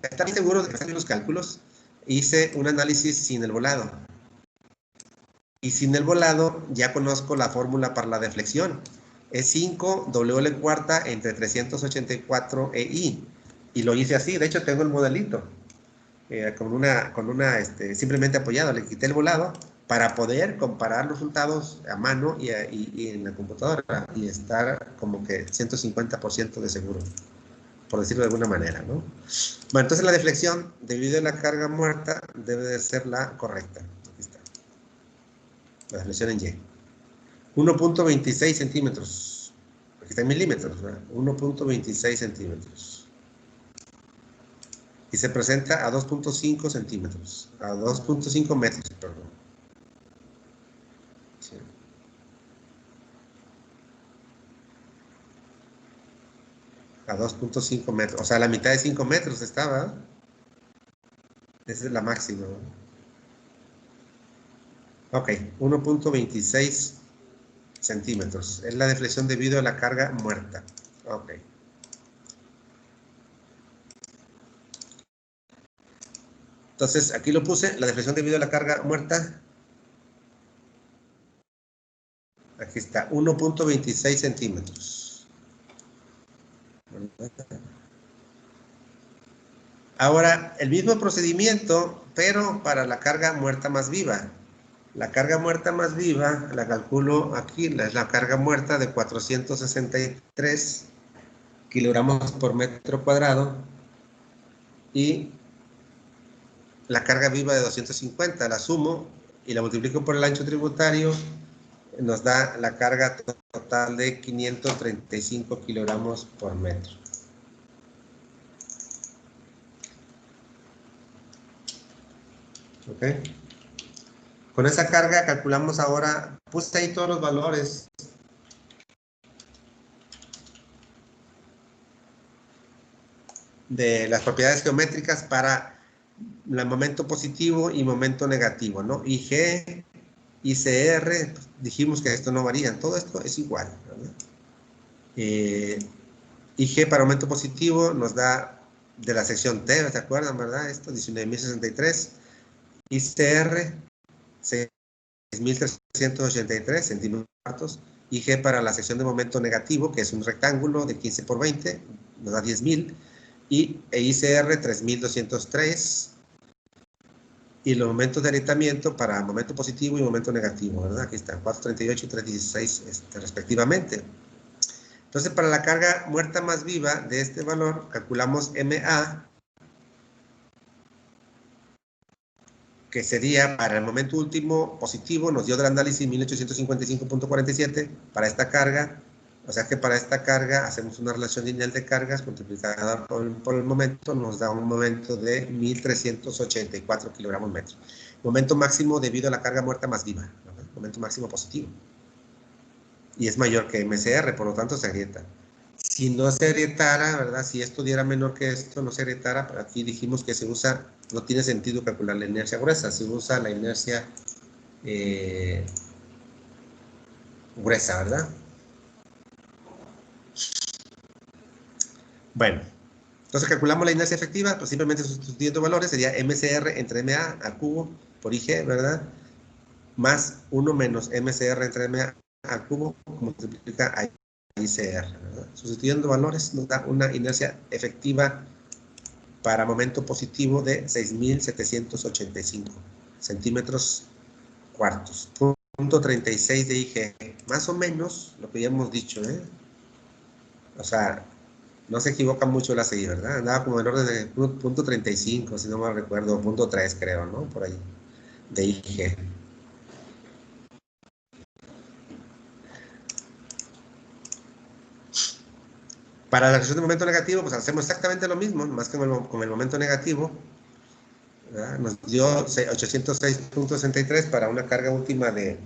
¿están seguros de que están los cálculos? Hice un análisis sin el volado. Y sin el volado ya conozco la fórmula para la deflexión. Es 5 WL cuarta entre 384 EI. Y lo hice así, de hecho tengo el modelito. simplemente apoyado, le quité el volado para poder comparar los resultados a mano y en la computadora y estar como que 150% de seguro, por decirlo de alguna manera, ¿no? Bueno, entonces la deflexión debido a la carga muerta debe de ser la correcta. Aquí está. La deflexión en Y. 1.26 centímetros. Aquí está en milímetros, ¿verdad? 1.26 centímetros. Y se presenta a 2.5 centímetros. A 2.5 metros, perdón. Sí. A 2.5 metros. O sea, la mitad de 5 metros estaba. Esa es la máxima. Ok, 1.26 centímetros. Es la deflexión debido a la carga muerta. Ok. Entonces, aquí lo puse, la deflexión debido a la carga muerta. Aquí está, 1.26 centímetros. Ahora, el mismo procedimiento, pero para la carga muerta más viva. La carga muerta más viva, la calculo aquí, es la carga muerta de 463 kilogramos por metro cuadrado y la carga viva de 250, la sumo y la multiplico por el ancho tributario, nos da la carga total de 535 kilogramos por metro. ¿Ok? Con esa carga calculamos ahora, puse ahí todos los valores. De las propiedades geométricas para el momento positivo y momento negativo, ¿no? IG, ICR, dijimos que esto no varía, todo esto es igual, ¿verdad? IG para momento positivo nos da de la sección T, ¿se acuerdan, verdad? Esto, 19.063. ICR, 6.383 centímetros cuartos. IG para la sección de momento negativo, que es un rectángulo de 15 por 20, nos da 10.000. Y ICR 3.203. Y los momentos de agrietamiento para momento positivo y momento negativo, ¿verdad? Aquí están, 438 y 316 respectivamente. Entonces, para la carga muerta más viva de este valor, calculamos MA, que sería para el momento último positivo, nos dio del análisis 1855.47 para esta carga. O sea que para esta carga hacemos una relación lineal de cargas multiplicada por el momento, nos da un momento de 1.384 kilogramos metro. Momento máximo debido a la carga muerta más viva, ¿verdad? Momento máximo positivo. Y es mayor que MCR, por lo tanto se agrieta. Si no se agrietara, ¿verdad? Si esto diera menor que esto, no se agrietara, pero aquí dijimos que se usa, no tiene sentido calcular la inercia gruesa, se usa la inercia gruesa, ¿verdad? Bueno, entonces calculamos la inercia efectiva, pues simplemente sustituyendo valores, sería MCR entre MA al cubo por IG, ¿verdad? Más 1 menos MCR entre MA al cubo, multiplica a ICR, ¿verdad? Sustituyendo valores nos da una inercia efectiva para momento positivo de 6.785 centímetros cuartos. Punto 36 de IG, más o menos lo que ya hemos dicho, ¿eh? O sea, no se equivoca mucho la CI, ¿verdad? Andaba como en orden de punto 35, si no mal recuerdo, punto 3 creo, ¿no? Por ahí, de IG. Para la reacción de momento negativo, pues hacemos exactamente lo mismo, más que con el momento negativo, ¿verdad? Nos dio 806.63 para una carga última de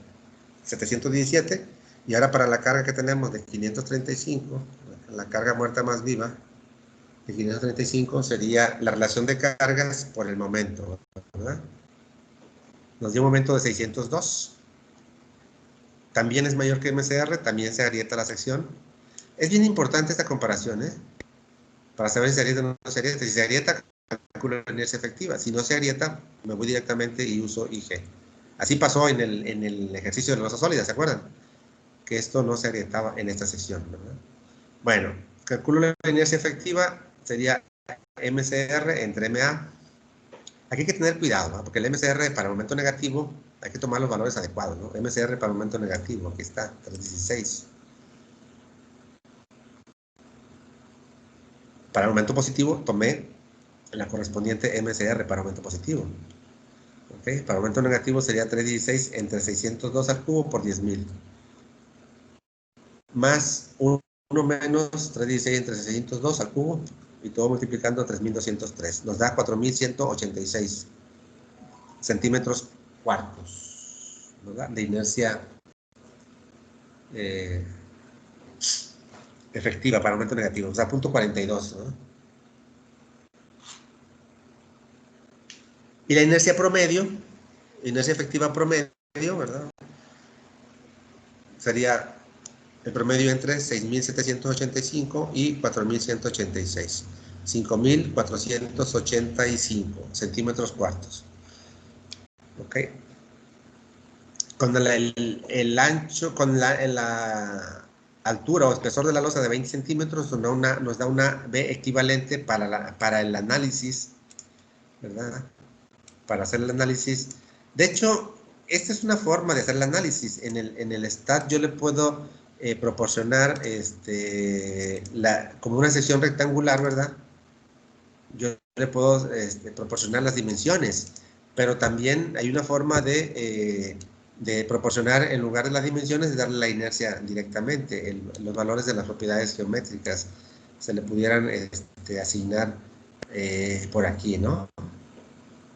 717, y ahora para la carga que tenemos de 535, la carga muerta más viva, de 535 sería la relación de cargas por el momento, ¿verdad? Nos dio un momento de 602. También es mayor que MCR, también se agrieta la sección. Es bien importante esta comparación, ¿eh? Para saber si se agrieta o no se agrieta. Si se agrieta, calculo la inercia efectiva. Si no se agrieta, me voy directamente y uso IG. Así pasó en el ejercicio de la losa sólida, ¿se acuerdan? Que esto no se agrietaba en esta sección, ¿verdad? Bueno, calculo la inercia efectiva, sería MCR entre MA Aquí hay que tener cuidado, ¿no? Porque el MCR para momento negativo hay que tomar los valores adecuados, ¿no? MCR para momento negativo, aquí está, 316. Para momento positivo tomé la correspondiente MCR para momento positivo. ¿Okay? Para momento negativo sería 316 entre 602 al cubo por 10.000. Más 1 menos 316 entre 602 al cubo y todo multiplicando a 3.203. Nos da 4.186 centímetros cuartos, ¿verdad? De inercia efectiva para momento negativo. O sea, punto 42, ¿no? Y la inercia promedio, inercia efectiva promedio, ¿verdad? Sería el promedio entre 6.785 y 4.186. 5.485 centímetros cuartos. ¿Ok? Con el ancho, con la altura o espesor de la losa de 20 centímetros, nos da una B equivalente para el análisis, ¿verdad? Para hacer el análisis. De hecho, esta es una forma de hacer el análisis. En el STAT yo le puedo proporcionar como una sección rectangular, ¿verdad? Yo le puedo proporcionar las dimensiones, pero también hay una forma de proporcionar, en lugar de las dimensiones, de darle la inercia directamente. Los valores de las propiedades geométricas se le pudieran asignar por aquí, ¿no?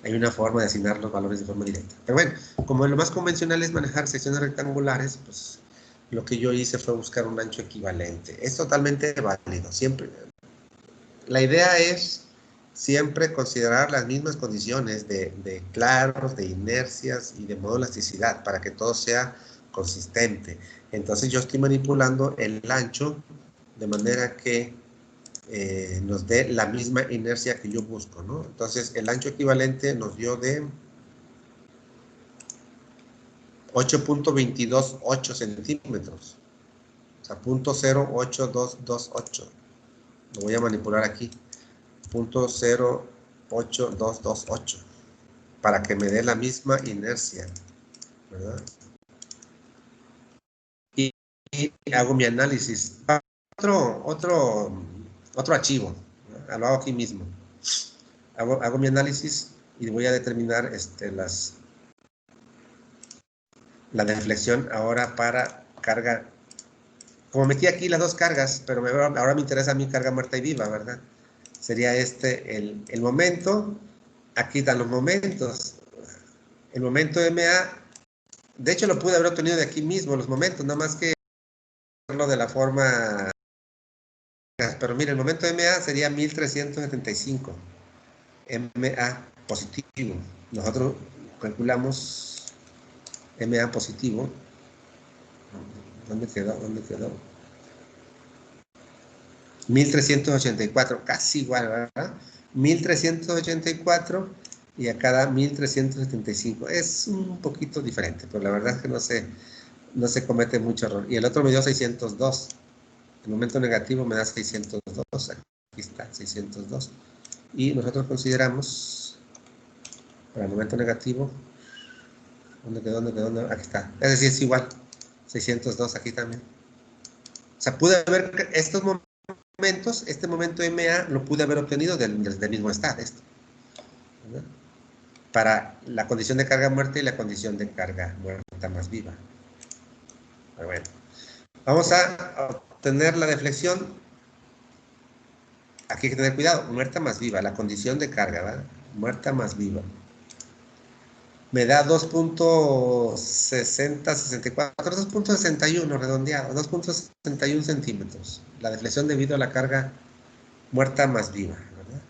Hay una forma de asignar los valores de forma directa. Pero bueno, como lo más convencional es manejar secciones rectangulares, pues lo que yo hice fue buscar un ancho equivalente. Es totalmente válido. Siempre. La idea es siempre considerar las mismas condiciones de claros, de inercias y de modo de elasticidad para que todo sea consistente. Entonces yo estoy manipulando el ancho de manera que nos dé la misma inercia que yo busco, ¿no? Entonces, el ancho equivalente nos dio de 8.228 centímetros. O sea, 0.08228. Lo voy a manipular aquí. 0.08228. Para que me dé la misma inercia, ¿verdad? Y hago mi análisis. Otro archivo. Lo hago aquí mismo. Hago mi análisis y voy a determinar la deflexión ahora para carga. Como metí aquí las dos cargas, pero ahora me interesa mi carga muerta y viva, ¿verdad? Sería el momento. Aquí están los momentos. El momento MA, de hecho lo pude haber obtenido de aquí mismo, los momentos, nada más que hacerlo de la forma. Pero mire, el momento MA sería 1375. MA positivo. Nosotros calculamos MA positivo. ¿Dónde quedó? 1384, casi igual, ¿verdad? 1384 y acá da 1375. Es un poquito diferente, pero la verdad es que no se comete mucho error. Y el otro me dio 602. El momento negativo me da 602. Aquí está, 602. Y nosotros consideramos, para el momento negativo, ¿dónde quedó? Aquí está. Es decir, es igual. 602 aquí también. O sea, pude ver estos momentos, este momento MA lo pude haber obtenido del mismo estado. ¿Verdad? Para la condición de carga muerta y la condición de carga muerta más viva. Pero bueno. Vamos a obtener la deflexión. Aquí hay que tener cuidado. Muerta más viva, la condición de carga, ¿verdad? Muerta más viva. Me da 2.6064, 2.61 redondeado, 2.61 centímetros. La deflexión debido a la carga muerta más viva, ¿verdad?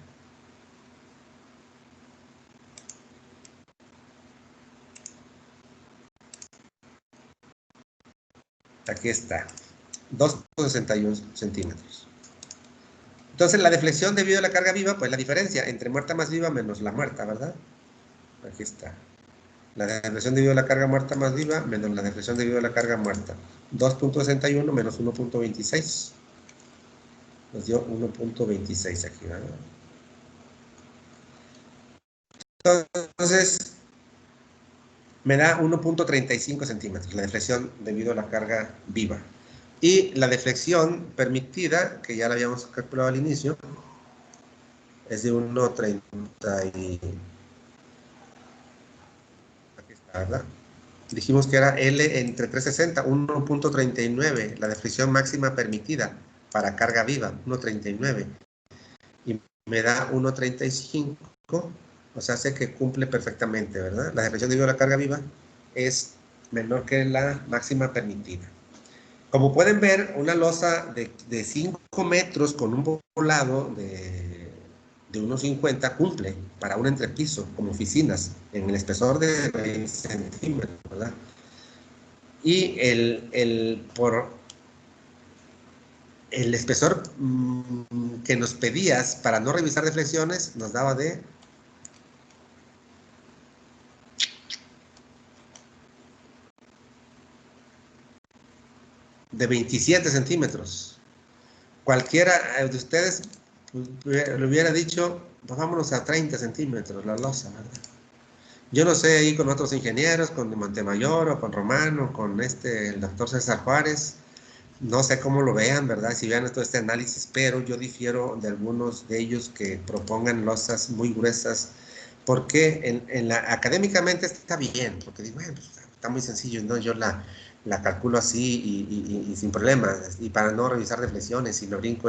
Aquí está, 2.61 centímetros. Entonces, la deflexión debido a la carga viva, pues la diferencia entre muerta más viva menos la muerta, ¿verdad? Aquí está. La deflexión debido a la carga muerta más viva menos la deflexión debido a la carga muerta. 2.61 menos 1.26. Nos dio 1.26 aquí, ¿verdad? Entonces, me da 1.35 centímetros la deflexión debido a la carga viva. Y la deflexión permitida, que ya la habíamos calculado al inicio, es de 1.30 y... Aquí está, ¿verdad? Dijimos que era L entre 360, 1.39, la deflexión máxima permitida para carga viva, 1.39. Y me da 1.35, o sea, hace que cumple perfectamente, ¿verdad? La deflexión debido a la carga viva es menor que la máxima permitida. Como pueden ver, una losa de 5 metros con un volado de 1.50 cumple para un entrepiso, como oficinas, en el espesor de 20 centímetros, ¿verdad? Y por el espesor que nos pedías para no revisar deflexiones, nos daba de 27 centímetros. Cualquiera de ustedes le hubiera dicho, pues vámonos a 30 centímetros la losa, ¿verdad? Yo no sé ahí con otros ingenieros, con Montemayor o con Romano, con el doctor César Juárez, no sé cómo lo vean, ¿verdad? Si vean todo este análisis, pero yo difiero de algunos de ellos que propongan losas muy gruesas, porque académicamente está bien, porque digo, bueno, pues, está muy sencillo, ¿no? Yo la calculo así y sin problemas, y para no revisar deflexiones, y me brinco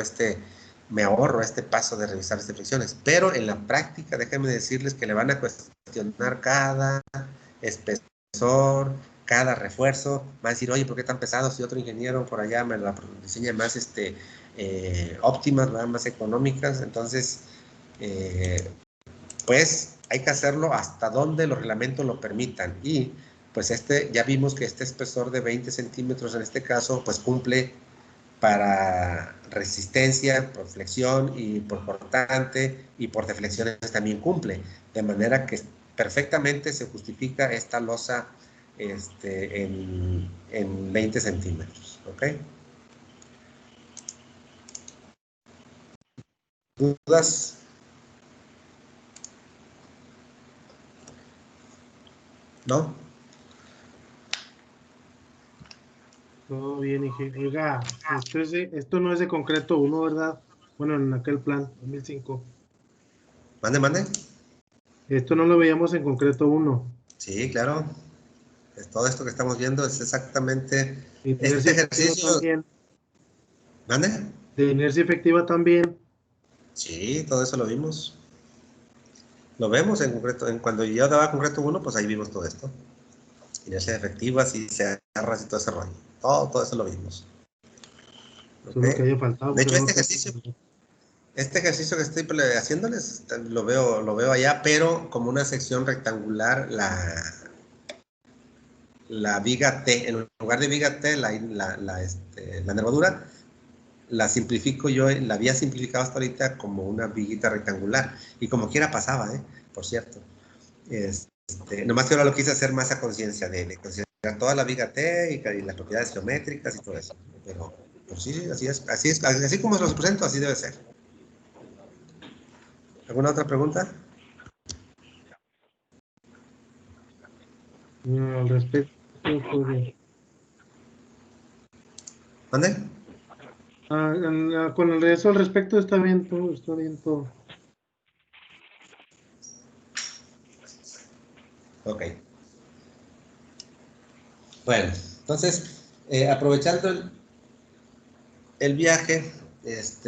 me ahorro este paso de revisar las deflexiones, pero en la práctica, déjenme decirles que le van a cuestionar cada espesor, cada refuerzo, va a decir, oye, ¿por qué tan pesado? Si otro ingeniero por allá me la diseña más óptimas, más económicas. Entonces, pues hay que hacerlo hasta donde los reglamentos lo permitan. Y pues ya vimos que este espesor de 20 centímetros en este caso, pues cumple para resistencia, por flexión y por cortante y por deflexiones también cumple. De manera que perfectamente se justifica esta losa en 20 centímetros. ¿Ok? ¿Dudas? ¿No? Todo bien, oiga, esto no es de concreto uno, ¿verdad? Bueno, en aquel plan, 2005. Mande, mande. Esto no lo veíamos en concreto uno. Sí, claro. Todo esto que estamos viendo es exactamente este Inercia efectiva ejercicio. también. ¿Mande? De inercia efectiva también. Sí, todo eso lo vimos. Lo vemos en concreto. Cuando yo daba concreto 1, pues ahí vimos todo esto. Inercia efectiva, si se agarra y todo ese rollo. Todo eso lo vimos. Solo que ¿Okay? haya faltado. De Porque hecho, no este ejercicio que estoy haciéndoles, lo veo allá, pero como una sección rectangular, la viga T, en lugar de viga T, la nervadura, la simplifico yo, la había simplificado hasta ahorita como una viguita rectangular, y como quiera pasaba, por cierto. Nomás que ahora lo quise hacer más a conciencia de considerar toda la viga T y las propiedades geométricas y todo eso. Pero pues sí, así como se los presento, así debe ser. ¿Alguna otra pregunta? al respecto, pues, ¿Mande? con el resto al respecto está bien todo, está bien todo. Ok. Bueno, entonces, aprovechando el viaje, les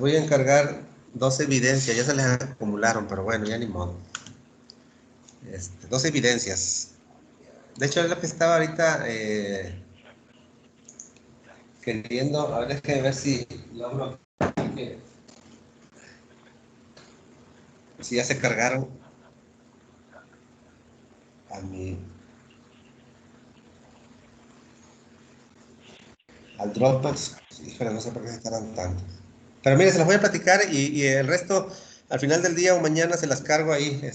voy a encargar 2 evidencias, ya se les acumularon, pero bueno, ya ni modo. 2 evidencias. De hecho, es lo que estaba ahorita queriendo, a ver, déjenme ver si logro, si ya se cargaron al Dropbox. Híjole, no sé por qué se tardan tanto. Pero miren, se las voy a platicar y el resto, al final del día o mañana se las cargo ahí,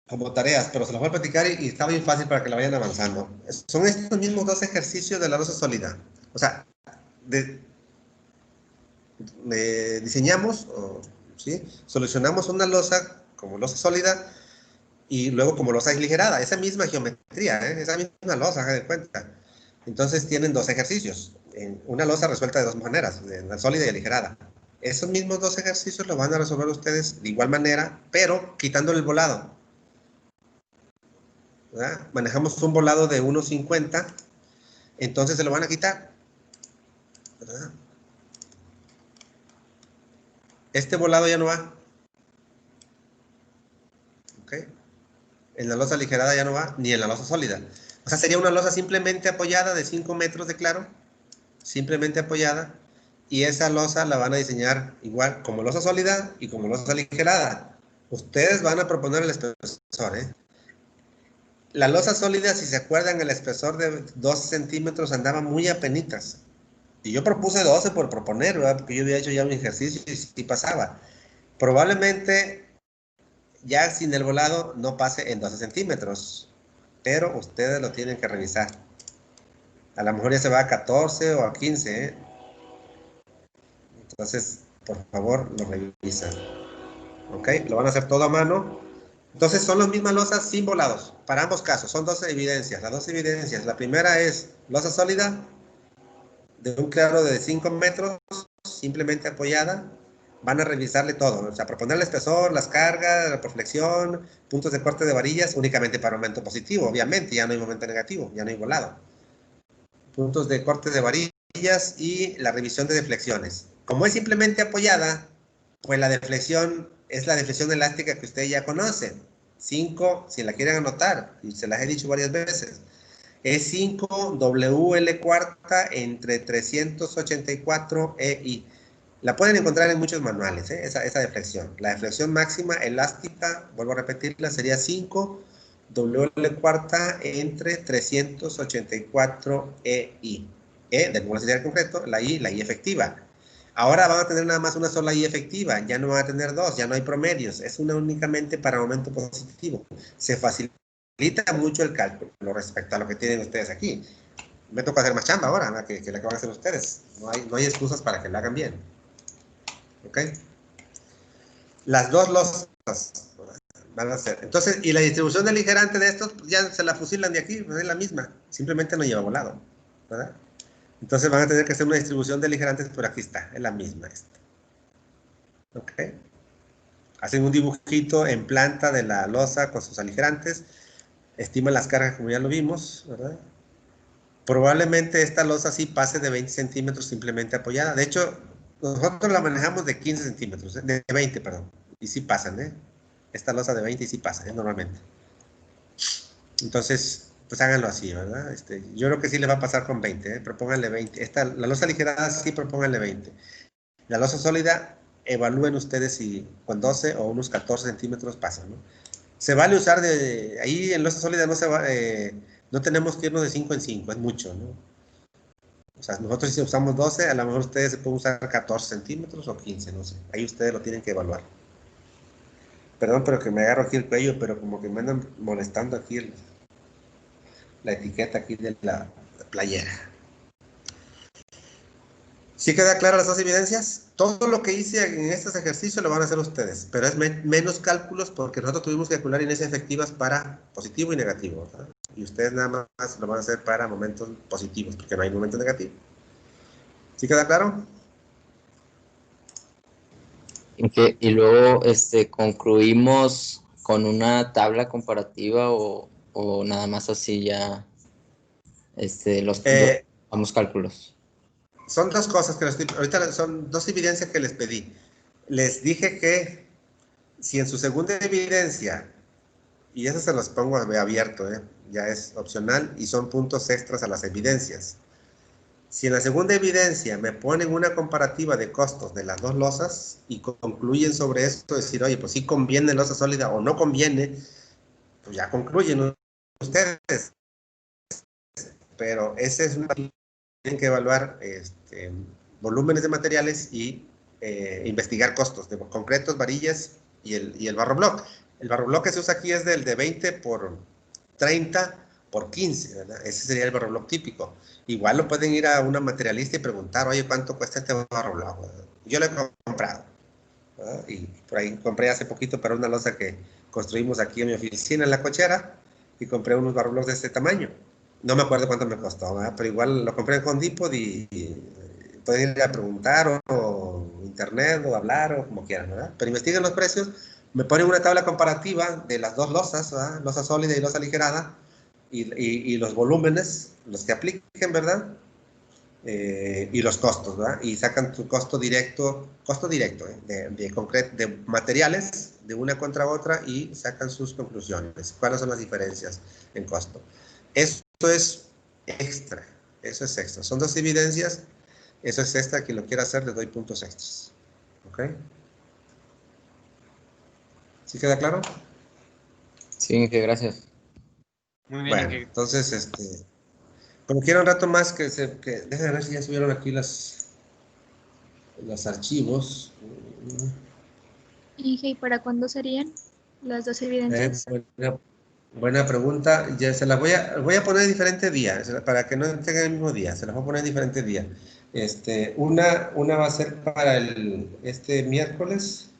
como tareas, pero se las voy a platicar y está bien fácil para que la vayan avanzando. Son estos mismos 2 ejercicios de la losa sólida. O sea, diseñamos, ¿sí? Solucionamos una losa como losa sólida y luego como losa aligerada. Esa misma geometría, esa misma losa, haga de cuenta. Entonces tienen dos ejercicios. Una losa resuelta de dos maneras, sólida y aligerada. Esos mismos dos ejercicios los van a resolver ustedes de igual manera, pero quitándole el volado. ¿Verdad? Manejamos un volado de 1.50, entonces se lo van a quitar. ¿Verdad? Este volado ya no va. ¿Ok? En la losa aligerada ya no va, ni en la losa sólida. O sea, sería una losa simplemente apoyada de 5 metros de claro, simplemente apoyada, y esa losa la van a diseñar igual como losa sólida y como losa aligerada. Ustedes van a proponer el espesor, ¿eh? La losa sólida, si se acuerdan, el espesor de 12 centímetros andaba muy apenitas. Y yo propuse 12 por proponer, ¿verdad? Porque yo había hecho ya un ejercicio y sí pasaba. Probablemente ya sin el volado no pase en 12 centímetros, pero ustedes lo tienen que revisar. A lo mejor ya se va a 14 o a 15, ¿eh? Entonces, por favor, lo revisan. ¿Ok? Lo van a hacer todo a mano. Entonces, son las mismas losas sin volados. Para ambos casos, son 12 evidencias. Las 12 evidencias. La primera es losa sólida, de un claro de 5 metros, simplemente apoyada. Van a revisarle todo, o sea, proponer el espesor, las cargas, la proflexión, puntos de corte de varillas, únicamente para momento positivo, obviamente, ya no hay momento negativo, ya no hay volado. Puntos de corte de varillas y la revisión de deflexiones. Como es simplemente apoyada, pues la deflexión es la deflexión elástica que ustedes ya conocen. 5, si la quieren anotar, y se las he dicho varias veces, es 5 WL cuarta entre 384 EI. La pueden encontrar en muchos manuales, esa deflexión. La deflexión máxima elástica, vuelvo a repetirla, sería 5 WL cuarta entre 384 EI. De ninguna sería concreto, la I efectiva. Ahora van a tener nada más una sola I efectiva, ya no van a tener dos, ya no hay promedios, es una únicamente para momento positivo. Se facilita mucho el cálculo respecto a lo que tienen ustedes aquí. Me toca hacer más chamba ahora, ¿no? que la que van a hacer ustedes. No hay excusas para que la hagan bien. ¿Ok? Las dos losas van a ser. Entonces, y la distribución del aligerante de estos, pues ya se la fusilan de aquí, pues es la misma. Simplemente no lleva volado, ¿verdad? Entonces van a tener que hacer una distribución de aligerantes, pero aquí está, es la misma esta. ¿Ok? Hacen un dibujito en planta de la losa con sus aligerantes, estiman las cargas como ya lo vimos, ¿verdad? Probablemente esta losa sí pase de 20 centímetros simplemente apoyada. De hecho, nosotros la manejamos de 15 centímetros, de 20, perdón. Y sí pasan, ¿eh? Esta losa de 20 y sí pasa, normalmente. Entonces, pues háganlo así, ¿verdad? Yo creo que sí le va a pasar con 20, ¿eh? Propónganle 20. La losa aligerada sí propónganle 20. La losa sólida, evalúen ustedes si con 12 o unos 14 centímetros pasan, ¿no? Se vale usar ahí en losa sólida no tenemos que irnos de 5 en 5, es mucho, ¿no? O sea, nosotros si usamos 12, a lo mejor ustedes se pueden usar 14 centímetros o 15, no sé. Ahí ustedes lo tienen que evaluar. Perdón, pero que me agarro aquí el cuello, pero como que me andan molestando aquí la etiqueta aquí de la playera. ¿Sí queda clara las dos evidencias? Todo lo que hice en estos ejercicios lo van a hacer ustedes, pero es menos cálculos porque nosotros tuvimos que calcular inercias efectivas para positivo y negativo, ¿verdad? Y ustedes nada más lo van a hacer para momentos positivos, porque no hay momento negativo. ¿Sí queda claro? Y luego concluimos con una tabla comparativa o nada más así ya los vamos cálculos. Son dos cosas que ahorita son dos evidencias que les pedí. Les dije que si en su segunda evidencia, y eso se los pongo abierto, ya es opcional y son puntos extras a las evidencias. Si en la segunda evidencia me ponen una comparativa de costos de las dos losas y concluyen sobre esto, decir, oye, pues sí conviene losa sólida o no conviene, pues ya concluyen ustedes. Pero ese es una... Tienen que evaluar volúmenes de materiales y investigar costos de concretos, varillas y el barro block. El barro block que se usa aquí es del de 20 por 30 por 15, ¿verdad? Ese sería el barro block típico. Igual lo pueden ir a una materialista y preguntar, oye, ¿cuánto cuesta este barro block? Yo lo he comprado. ¿verdad? Y por ahí compré hace poquito para una losa que construimos aquí en mi oficina, en la cochera, y compré unos barroblocks de este tamaño. No me acuerdo cuánto me costó, ¿verdad? Pero igual lo compré en Home Depot y pueden ir a preguntar o internet o hablar o como quieran, ¿verdad? Pero investiguen los precios, me ponen una tabla comparativa de las dos losas, ¿verdad? Losa sólida y losa aligerada, y los volúmenes, los que apliquen, ¿verdad? Y los costos, ¿verdad? Y sacan tu costo directo de materiales de una contra otra y sacan sus conclusiones. ¿Cuáles son las diferencias en costo? Eso es extra, eso es extra. Son dos evidencias, eso es extra. Quien lo quiera hacer, le doy puntos extras. ¿Ok? ¿Sí queda claro? Sí, que gracias. Muy bien, Bueno, Inge. entonces, como quiera un rato más déjenme ver si ya subieron aquí los archivos. Inge, ¿y para cuándo serían las dos evidencias? Buena pregunta. Ya se las voy a poner en diferentes días, para que no tengan el mismo día. Se las voy a poner en diferentes días. Una va a ser para este miércoles.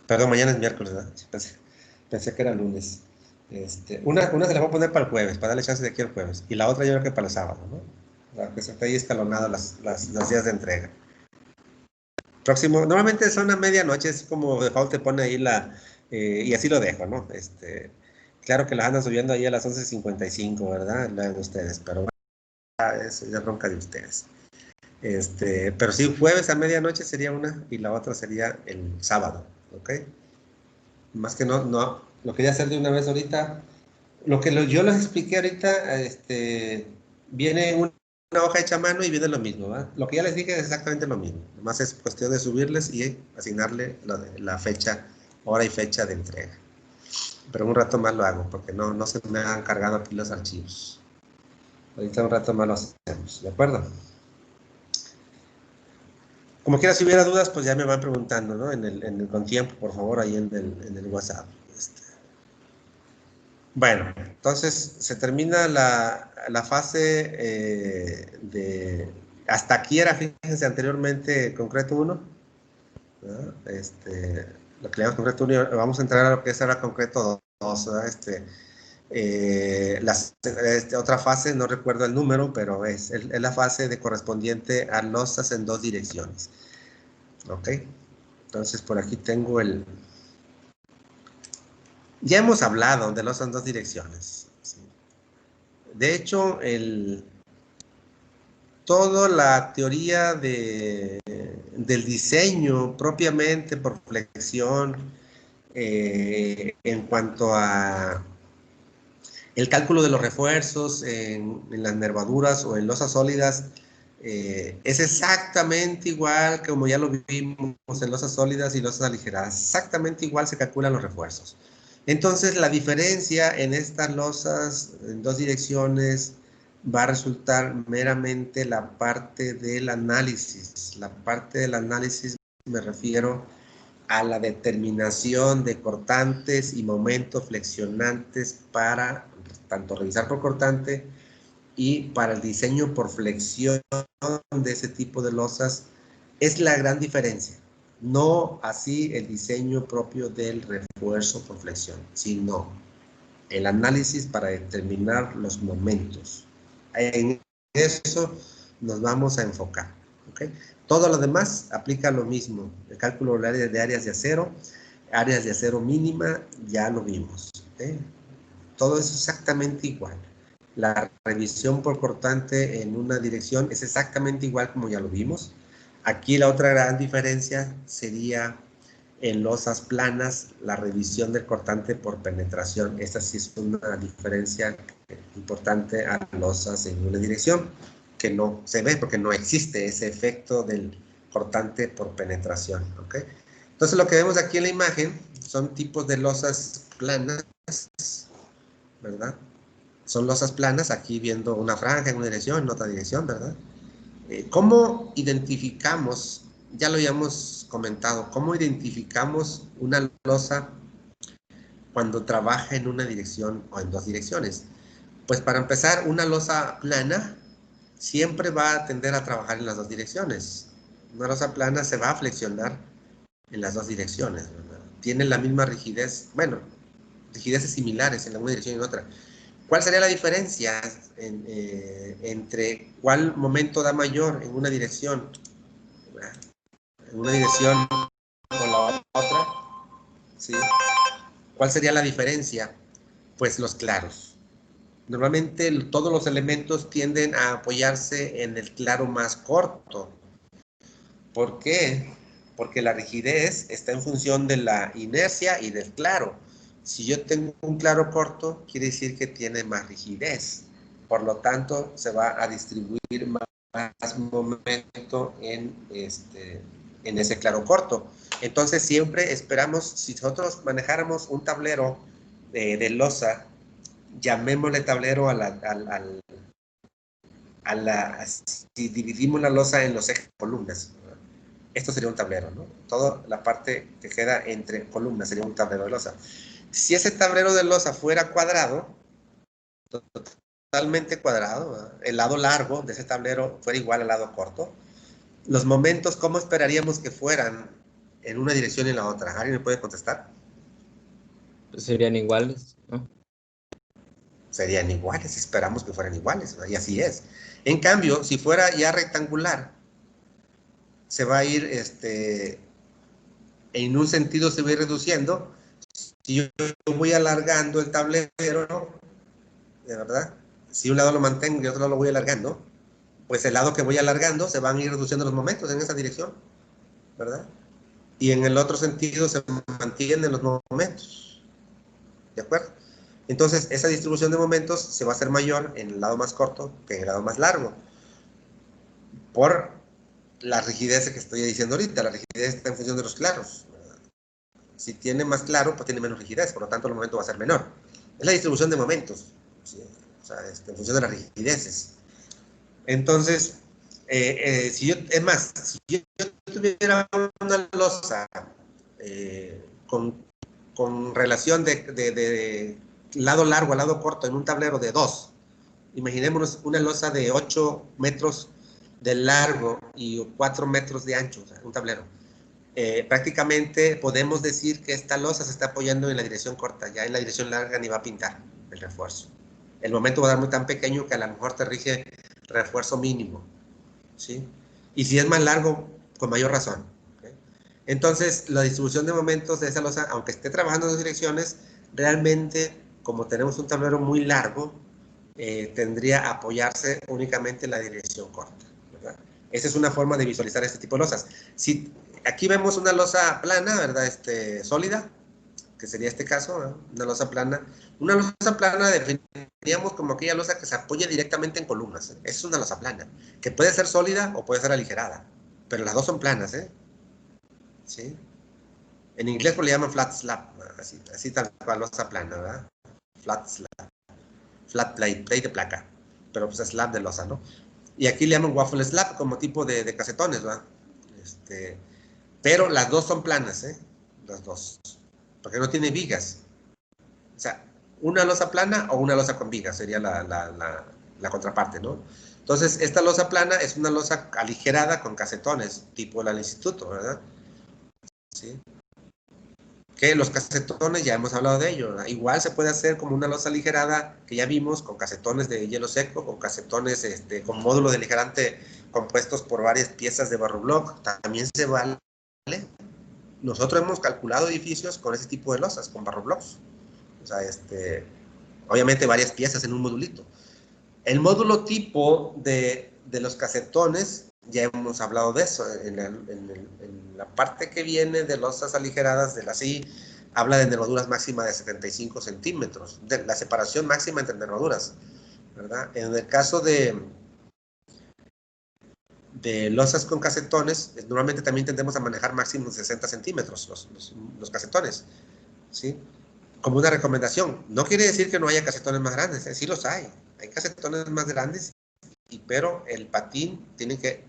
Perdón, mañana es miércoles, ¿verdad? Sí, pensé que era lunes. Una se la voy a poner para el jueves, para darle chance de aquí el jueves. Y la otra yo creo que para el sábado, ¿no? Para que se esté ahí escalonado los días de entrega. Próximo, normalmente son a medianoche, es como default te pone ahí y así lo dejo, ¿no? Claro que las andan subiendo ahí a las 11:55, ¿verdad? La de ustedes, pero eso ya es bronca de ustedes. Pero sí, jueves a medianoche sería una y la otra sería el sábado, ¿ok? Más que no, lo quería hacer de una vez ahorita. Yo les expliqué ahorita, viene una hoja hecha a mano y viene lo mismo, ¿verdad? Lo que ya les dije es exactamente lo mismo. Nomás es cuestión de subirles y asignarle la fecha, hora y fecha de entrega. Pero un rato más lo hago, porque no se me han cargado aquí los archivos. Ahorita un rato más lo hacemos, ¿de acuerdo? Como quiera, si hubiera dudas, pues ya me van preguntando, ¿no? Con tiempo, por favor, ahí en el WhatsApp. Bueno, entonces se termina la fase Hasta aquí era, fíjense, anteriormente concreto 1. ¿No? Lo que le llamamos concreto 1, vamos a entrar a lo que es ahora concreto 2. Otra fase, no recuerdo el número, pero es la fase de correspondiente a losas en dos direcciones. ¿Ok? Entonces por aquí tengo Ya hemos hablado de losas en dos direcciones. ¿Sí? De hecho, toda la teoría del diseño propiamente por flexión en cuanto a el cálculo de los refuerzos en las nervaduras o en losas sólidas es exactamente igual como ya lo vimos en losas sólidas y losas aligeradas. Exactamente igual se calculan los refuerzos. Entonces, la diferencia en estas losas en dos direcciones va a resultar meramente la parte del análisis. La parte del análisis me refiero a la determinación de cortantes y momentos flexionantes para tanto revisar por cortante y para el diseño por flexión de ese tipo de losas. Es la gran diferencia. No así el diseño propio del refuerzo por flexión, sino el análisis para determinar los momentos. En eso nos vamos a enfocar. ¿Okay? Todo lo demás aplica lo mismo. El cálculo de áreas de acero mínima, ya lo vimos. ¿Okay? Todo es exactamente igual. La revisión por cortante en una dirección es exactamente igual como ya lo vimos. Aquí la otra gran diferencia sería en losas planas, la revisión del cortante por penetración. Esta sí es una diferencia importante a losas en una dirección, que no se ve porque no existe ese efecto del cortante por penetración. ¿Okay? Entonces lo que vemos aquí en la imagen son tipos de losas planas, ¿verdad? Son losas planas, aquí viendo una franja en una dirección, en otra dirección, ¿verdad? ¿Cómo identificamos, ya lo habíamos comentado, cómo identificamos una losa cuando trabaja en una dirección o en dos direcciones? Pues para empezar, una losa plana siempre va a tender a trabajar en las dos direcciones. Una losa plana se va a flexionar en las dos direcciones, ¿verdad? Tiene la misma rigidez, bueno, rigideces similares en una dirección y en otra. ¿Cuál sería la diferencia entre cuál momento da mayor en una dirección? ¿Verdad? En una dirección con la otra, ¿sí? ¿Cuál sería la diferencia? Pues los claros. Normalmente todos los elementos tienden a apoyarse en el claro más corto. ¿Por qué? Porque la rigidez está en función de la inercia y del claro. Si yo tengo un claro corto, quiere decir que tiene más rigidez. Por lo tanto, se va a distribuir más momento en ese claro corto. Entonces, siempre esperamos, si nosotros manejáramos un tablero de losa, llamémosle tablero si dividimos la losa en los ejes columnas, esto sería un tablero, ¿no? Toda la parte que queda entre columnas sería un tablero de losa. Si ese tablero de losa fuera cuadrado, totalmente cuadrado, ¿verdad? El lado largo de ese tablero fuera igual al lado corto, los momentos, ¿cómo esperaríamos que fueran en una dirección y en la otra? ¿Alguien me puede contestar? Pues serían iguales, ¿no? Serían iguales, esperamos que fueran iguales, ¿verdad? Y así es. En cambio, si fuera ya rectangular, se va a ir, en un sentido se va a ir reduciendo. Si yo voy alargando el tablero, de verdad, si un lado lo mantengo y otro lado lo voy alargando, pues el lado que voy alargando se van a ir reduciendo los momentos en esa dirección, ¿verdad? Y en el otro sentido se mantienen los momentos, ¿de acuerdo? Entonces, esa distribución de momentos se va a hacer mayor en el lado más corto que en el lado más largo, por la rigidez que estoy diciendo ahorita. La rigidez está en función de los claros. Si tiene más claro, pues tiene menos rigidez, por lo tanto el momento va a ser menor. Es la distribución de momentos, ¿sí? O sea, en función de las rigideces. Entonces, si yo tuviera una losa con relación de lado largo a lado corto en un tablero de 2, imaginémonos una losa de 8 metros de largo y 4 metros de ancho, o sea, un tablero. Prácticamente podemos decir que esta losa se está apoyando en la dirección corta, ya en la dirección larga ni va a pintar el refuerzo. El momento va a dar muy tan pequeño que a lo mejor te rige refuerzo mínimo, ¿sí? Y si es más largo, con mayor razón, ¿okay? Entonces, la distribución de momentos de esa losa, aunque esté trabajando en dos direcciones, realmente, como tenemos un tablero muy largo, tendría a apoyarse únicamente en la dirección corta, ¿verdad? Esa es una forma de visualizar este tipo de losas. Si aquí vemos una losa plana, ¿verdad? Sólida, que sería este caso, ¿no? Una losa plana. Una losa plana definiríamos como aquella losa que se apoya directamente en columnas, ¿eh? Esa es una losa plana, que puede ser sólida o puede ser aligerada, pero las dos son planas, ¿eh? ¿Sí? En inglés pues le llaman flat slab, así tal cual, losa plana, ¿verdad? Flat slab, flat plate de placa, pero pues slab de losa, ¿no? Y aquí le llaman waffle slab como tipo de casetones, ¿verdad? Pero las dos son planas, ¿eh? Las dos, porque no tiene vigas. O sea, una losa plana o una losa con vigas sería la contraparte, ¿no? Entonces, esta losa plana es una losa aligerada con casetones, tipo la del instituto, ¿verdad? ¿Sí? Que los casetones, ya hemos hablado de ello, ¿verdad? Igual se puede hacer como una losa aligerada que ya vimos, con casetones de hielo seco, con casetones con módulo de aligerante compuestos por varias piezas de barro block, también se vale. Nosotros hemos calculado edificios con ese tipo de losas, con barro blocks. O sea, obviamente varias piezas en un modulito. El módulo tipo de los casetones, ya hemos hablado de eso, en la parte que viene de losas aligeradas de la CI, habla de nervaduras máximas de 75 centímetros, de la separación máxima entre nervaduras, ¿verdad? En el caso de losas con casetones, normalmente también tendemos a manejar máximos de 60 centímetros los casetones, ¿sí? Como una recomendación. No quiere decir que no haya casetones más grandes, sí los hay casetones más grandes, pero el patín tiene que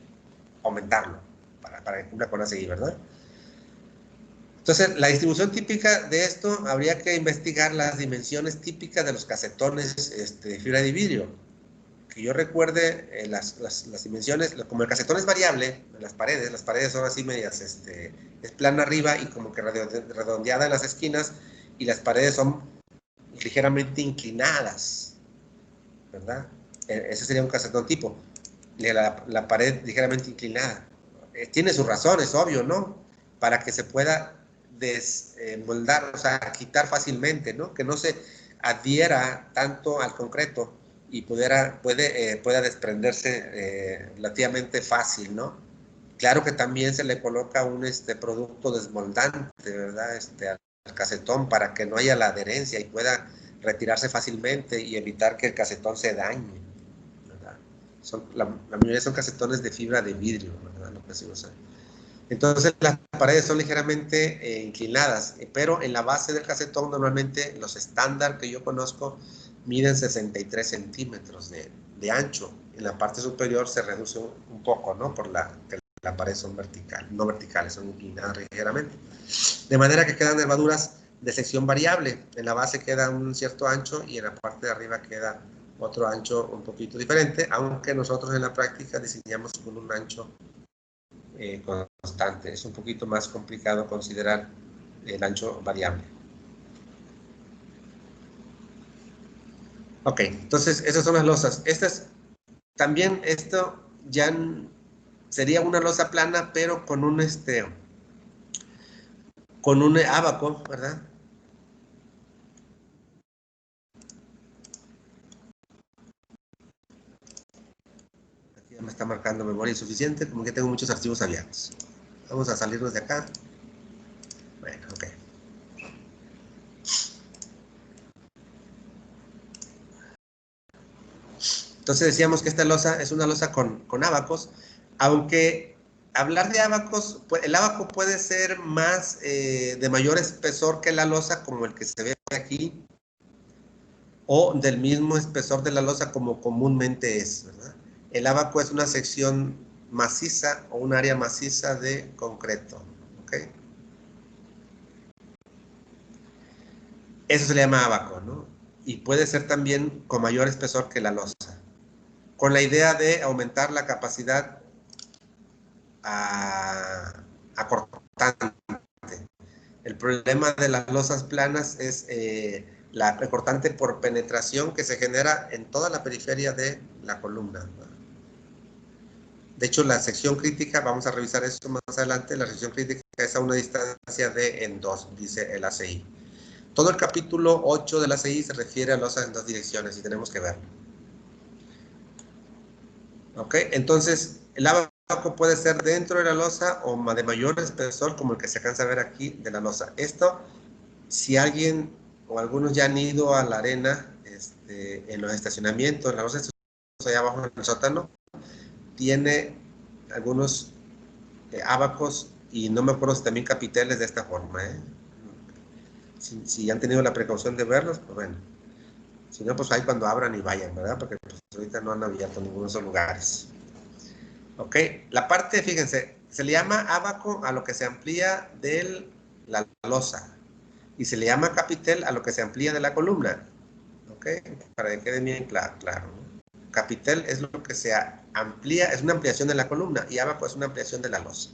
aumentarlo para que cumpla con la CI, ¿verdad? Entonces, la distribución típica de esto, habría que investigar las dimensiones típicas de los casetones de fibra de vidrio. que yo recuerde, las dimensiones, como el casetón es variable, las paredes son así medias, es plana arriba y como que redondeada en las esquinas, y las paredes son ligeramente inclinadas, ¿verdad? Ese sería un casetón tipo, la pared ligeramente inclinada. Tiene sus razones, obvio, ¿no? Para que se pueda desmoldar, o sea, quitar fácilmente, ¿no? Que no se adhiera tanto al concreto y pueda desprenderse relativamente fácil, ¿no? Claro que también se le coloca un producto desmoldante, ¿verdad? Al casetón para que no haya la adherencia y pueda retirarse fácilmente y evitar que el casetón se dañe, ¿verdad? La mayoría son casetones de fibra de vidrio, ¿verdad? Lo que se usa. Entonces las paredes son ligeramente inclinadas, pero en la base del casetón normalmente los estándar que yo conozco miden 63 centímetros de ancho. En la parte superior se reduce un poco, ¿no? Por la pared son no verticales, son inclinadas ligeramente. De manera que quedan nervaduras de sección variable. En la base queda un cierto ancho y en la parte de arriba queda otro ancho un poquito diferente, aunque nosotros en la práctica diseñamos con un ancho constante. Es un poquito más complicado considerar el ancho variable. Ok, entonces esas son las losas. También esto ya sería una losa plana, pero con un ábaco, ¿verdad? Aquí ya me está marcando memoria insuficiente, como que tengo muchos archivos abiertos. Vamos a salirnos de acá. Bueno, ok. Entonces decíamos que esta losa es una losa con ábacos, aunque hablar de ábacos, pues, el ábaco puede ser más de mayor espesor que la losa, como el que se ve aquí, o del mismo espesor de la losa como comúnmente es, ¿verdad? El ábaco es una sección maciza o un área maciza de concreto, ¿ok? Eso se le llama ábaco, ¿no? Y puede ser también con mayor espesor que la losa, con la idea de aumentar la capacidad acortante. El problema de las losas planas es la recortante por penetración que se genera en toda la periferia de la columna. De hecho, la sección crítica, vamos a revisar eso más adelante, la sección crítica es a una distancia de en 2, dice el ACI. Todo el capítulo 8 del ACI se refiere a losas en dos direcciones y tenemos que verlo. ¿Ok? Entonces, el ábaco puede ser dentro de la losa o de mayor espesor, como el que se alcanza a ver aquí de la losa. Esto, si alguien o algunos ya han ido a la arena, en los estacionamientos, en la losa allá abajo en el sótano, tiene algunos ábacos y no me acuerdo si también capiteles de esta forma, ¿eh? Si han tenido la precaución de verlos, pues bueno. Si no, pues ahí cuando abran y vayan, ¿verdad? Porque pues, ahorita no han abierto ninguno de esos lugares. Ok, la parte, fíjense, se le llama ábaco a lo que se amplía de la losa y se le llama capitel a lo que se amplía de la columna. Ok, para que quede bien claro, ¿no? Capitel es lo que se amplía, es una ampliación de la columna y ábaco es una ampliación de la losa.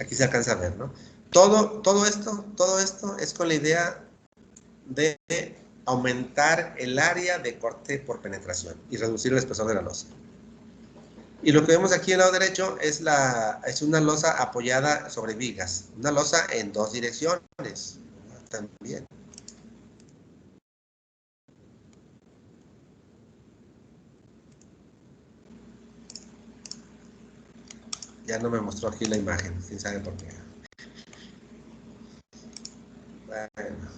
Aquí se alcanza a ver, ¿no? Todo esto es con la idea de aumentar el área de corte por penetración y reducir el espesor de la losa. Y lo que vemos aquí al lado derecho es una losa apoyada sobre vigas, una losa en dos direcciones también. Ya no me mostró aquí la imagen, quién sabe por qué. Bueno.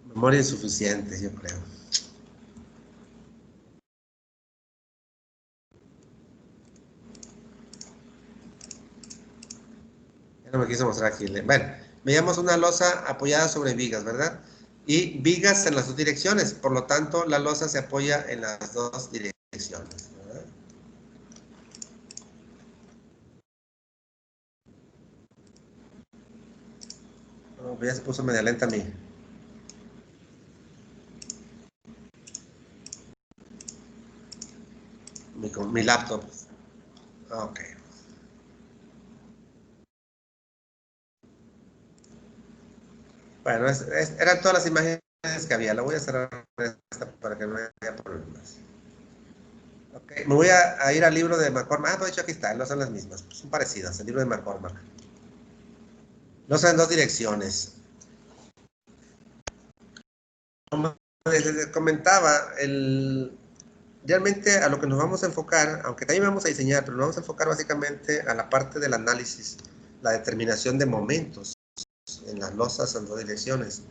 Memoria insuficiente, yo creo. Ya no me quiso mostrar aquí. Bueno, veíamos una losa apoyada sobre vigas, ¿verdad? Y vigas en las dos direcciones, por lo tanto la losa se apoya en las dos direcciones, ¿verdad? Oh, ya se puso media lenta a mí. mi laptop. Ok. Bueno, eran todas las imágenes que había. La voy a cerrar esta para que no haya problemas. Okay. Me voy a ir al libro de McCormack. De hecho aquí está, no son las mismas, son parecidas, el libro de McCormack. No son en dos direcciones. Como les comentaba, realmente a lo que nos vamos a enfocar, aunque también vamos a diseñar, pero nos vamos a enfocar básicamente a la parte del análisis, la determinación de momentos en las losas en dos direcciones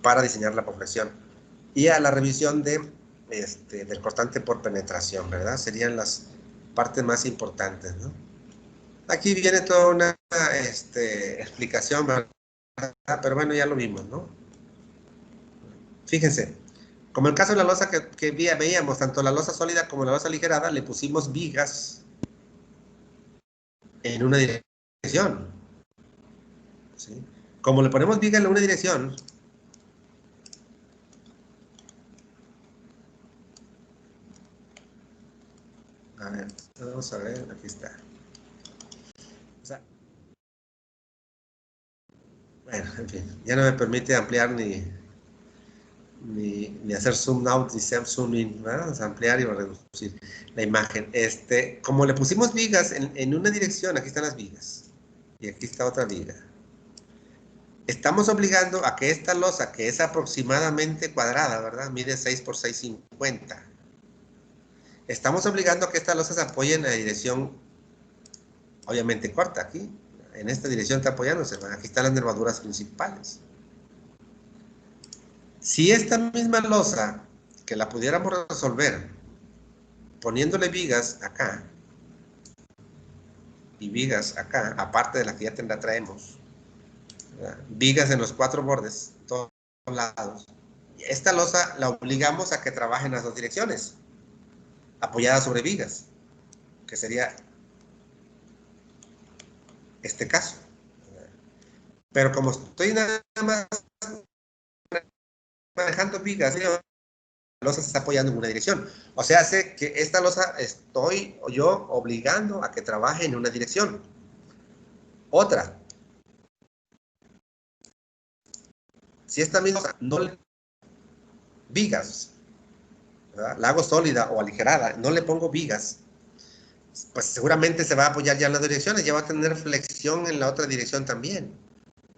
para diseñar la progresión y a la revisión del cortante por penetración, ¿verdad? Serían las partes más importantes, ¿no? Aquí viene toda una explicación, ¿verdad? Pero bueno, ya lo vimos, ¿no? Fíjense, como el caso de la losa que veíamos, tanto la losa sólida como la losa aligerada, le pusimos vigas en una dirección, ¿sí? Como le ponemos vigas en una dirección, a ver, vamos a ver, aquí está. O sea, bueno, en fin, ya no me permite ampliar ni hacer zoom out ni zoom in, ¿verdad? O sea, ampliar y reducir la imagen. Como le pusimos vigas en una dirección, aquí están las vigas, y aquí está otra viga. Estamos obligando a que esta losa, que es aproximadamente cuadrada, ¿verdad? Mide 6 por 6,50. Estamos obligando a que esta losa se apoye en la dirección, obviamente corta, aquí. En esta dirección está apoyándose, ¿verdad? Aquí están las nervaduras principales. Si esta misma losa, que la pudiéramos resolver poniéndole vigas acá y vigas acá, aparte de las que ya traemos, ¿verdad? Vigas en los 4 bordes, todos lados. Esta losa la obligamos a que trabaje en las dos direcciones, apoyada sobre vigas, que sería este caso. Pero como estoy nada más manejando vigas, la losa se está apoyando en una dirección. O sea, hace que esta losa estoy yo obligando a que trabaje en una dirección. Otra. Si esta misma losa no le vigas, ¿verdad? La hago sólida o aligerada, no le pongo vigas, pues seguramente se va a apoyar ya en las direcciones, ya va a tener flexión en la otra dirección también.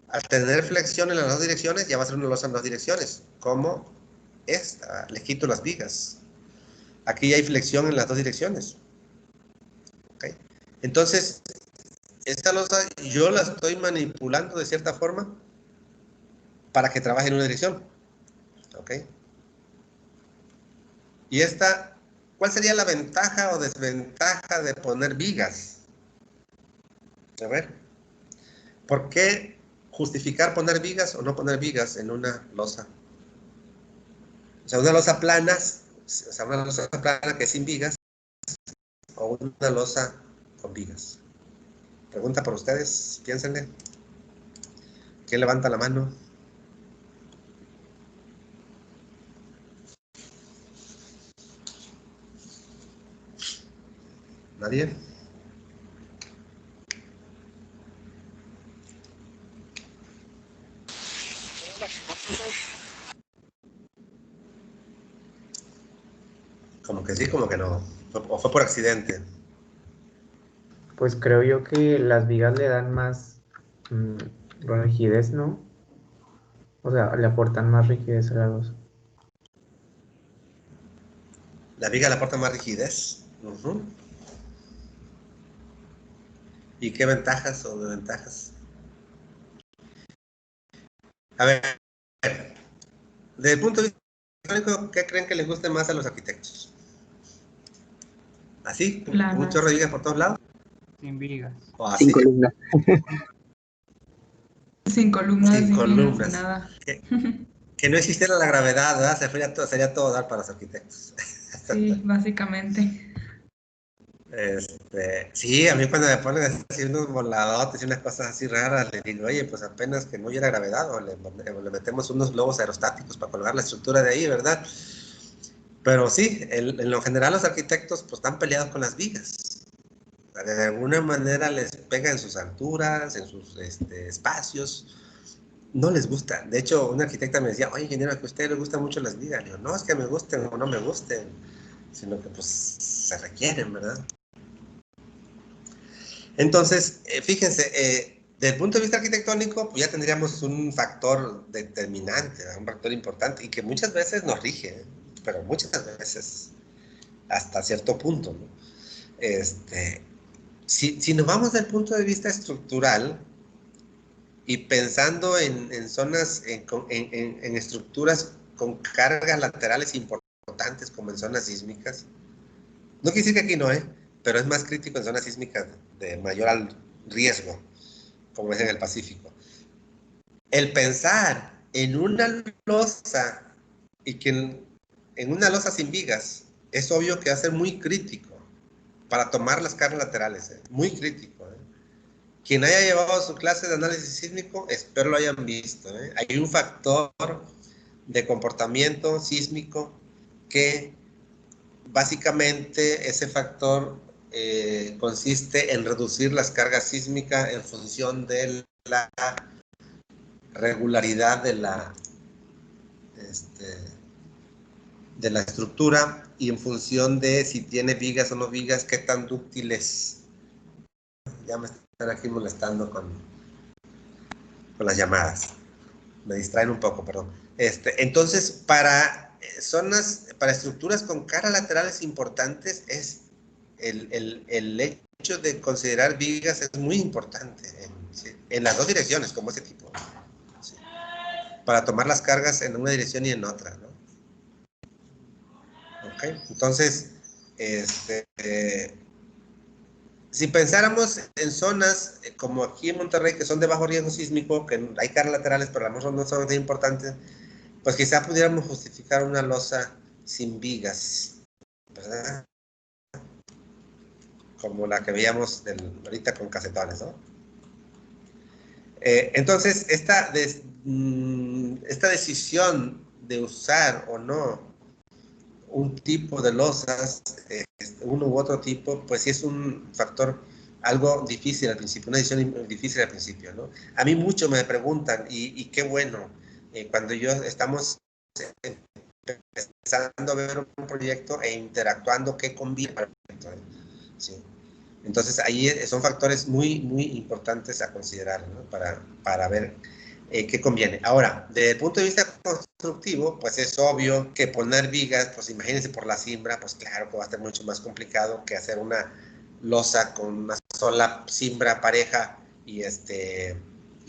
Al tener flexión en las dos direcciones, ya va a ser una losa en dos direcciones, como esta. Le quito las vigas. Aquí ya hay flexión en las dos direcciones. ¿Okay? Entonces, esta losa yo la estoy manipulando de cierta forma para que trabaje en una dirección. ¿Ok? Y esta, ¿cuál sería la ventaja o desventaja de poner vigas? A ver, ¿por qué justificar poner vigas o no poner vigas en una losa? O sea, una losa plana, que es sin vigas, o una losa con vigas. Pregunta por ustedes, piénsenle. ¿Quién levanta la mano? ¿Nadie? Como que sí, como que no. O fue por accidente. Pues creo yo que las vigas le dan más rigidez, ¿no? O sea, le aportan más rigidez a la losa. La viga le aporta más rigidez. ¿Y qué ventajas o desventajas? A ver, desde el punto de vista económico, ¿qué creen que les guste más a los arquitectos? ¿Así? ¿Con un chorro de vigas por todos lados? Sin vigas. ¿O así? Sin columna. Sin columnas, Sin sin columnas. nada. Que no existiera la gravedad, ¿verdad? Sería todo dar para los arquitectos. Sí, básicamente. Sí, a mí cuando me ponen así unos voladotes y unas cosas así raras, le digo, oye, pues apenas que no hubiera gravedad, o le metemos unos globos aerostáticos para colgar la estructura de ahí, ¿verdad? Pero sí, en lo general los arquitectos pues están peleados con las vigas. De alguna manera les pega en sus alturas, en sus espacios. No les gusta. De hecho, una arquitecta me decía, oye, ingeniero, que a usted le gustan mucho las vigas. Le digo, no es que me gusten o no me gusten, sino que pues se requieren, ¿verdad? Entonces, fíjense, desde el punto de vista arquitectónico, pues ya tendríamos un factor determinante, ¿verdad? Un factor importante y que muchas veces nos rige, ¿eh? Pero muchas veces hasta cierto punto, ¿no? Si nos vamos del punto de vista estructural y pensando en zonas, en estructuras con cargas laterales importantes como en zonas sísmicas, no quiere decir que aquí no, pero es más crítico en zonas sísmicas de mayor riesgo, como es en el Pacífico. El pensar en una losa y que en una losa sin vigas, es obvio que va a ser muy crítico para tomar las cargas laterales, muy crítico. Quien haya llevado su clase de análisis sísmico, espero lo hayan visto. Hay un factor de comportamiento sísmico que básicamente ese factor consiste en reducir las cargas sísmicas en función de la regularidad de la estructura y en función de si tiene vigas o no vigas, qué tan dúctil es. Ya me están aquí molestando con las llamadas. Me distraen un poco, perdón. Entonces, para para estructuras con caras laterales importantes, es el hecho de considerar vigas es muy importante en las dos direcciones, como este tipo. ¿Sí? Para tomar las cargas en una dirección y en otra, ¿no? Ok, entonces, si pensáramos en zonas como aquí en Monterrey, que son de bajo riesgo sísmico, que hay cargas laterales, pero a lo mejor no son tan importantes, pues quizá pudiéramos justificar una losa sin vigas, ¿verdad? Como la que veíamos ahorita con casetones, ¿no? Entonces, esta decisión de usar o no un tipo de losas, uno u otro tipo, pues sí es un factor algo difícil al principio, una decisión difícil al principio, ¿no? A mí mucho me preguntan, y qué bueno, cuando estamos empezando a ver un proyecto e interactuando, qué conviene para el proyecto, ¿sí? Entonces, ahí son factores muy, muy importantes a considerar, ¿no? Para ver qué conviene. Ahora, desde el punto de vista constructivo, pues es obvio que poner vigas, pues imagínense por la cimbra, pues claro que va a ser mucho más complicado que hacer una losa con una sola cimbra pareja y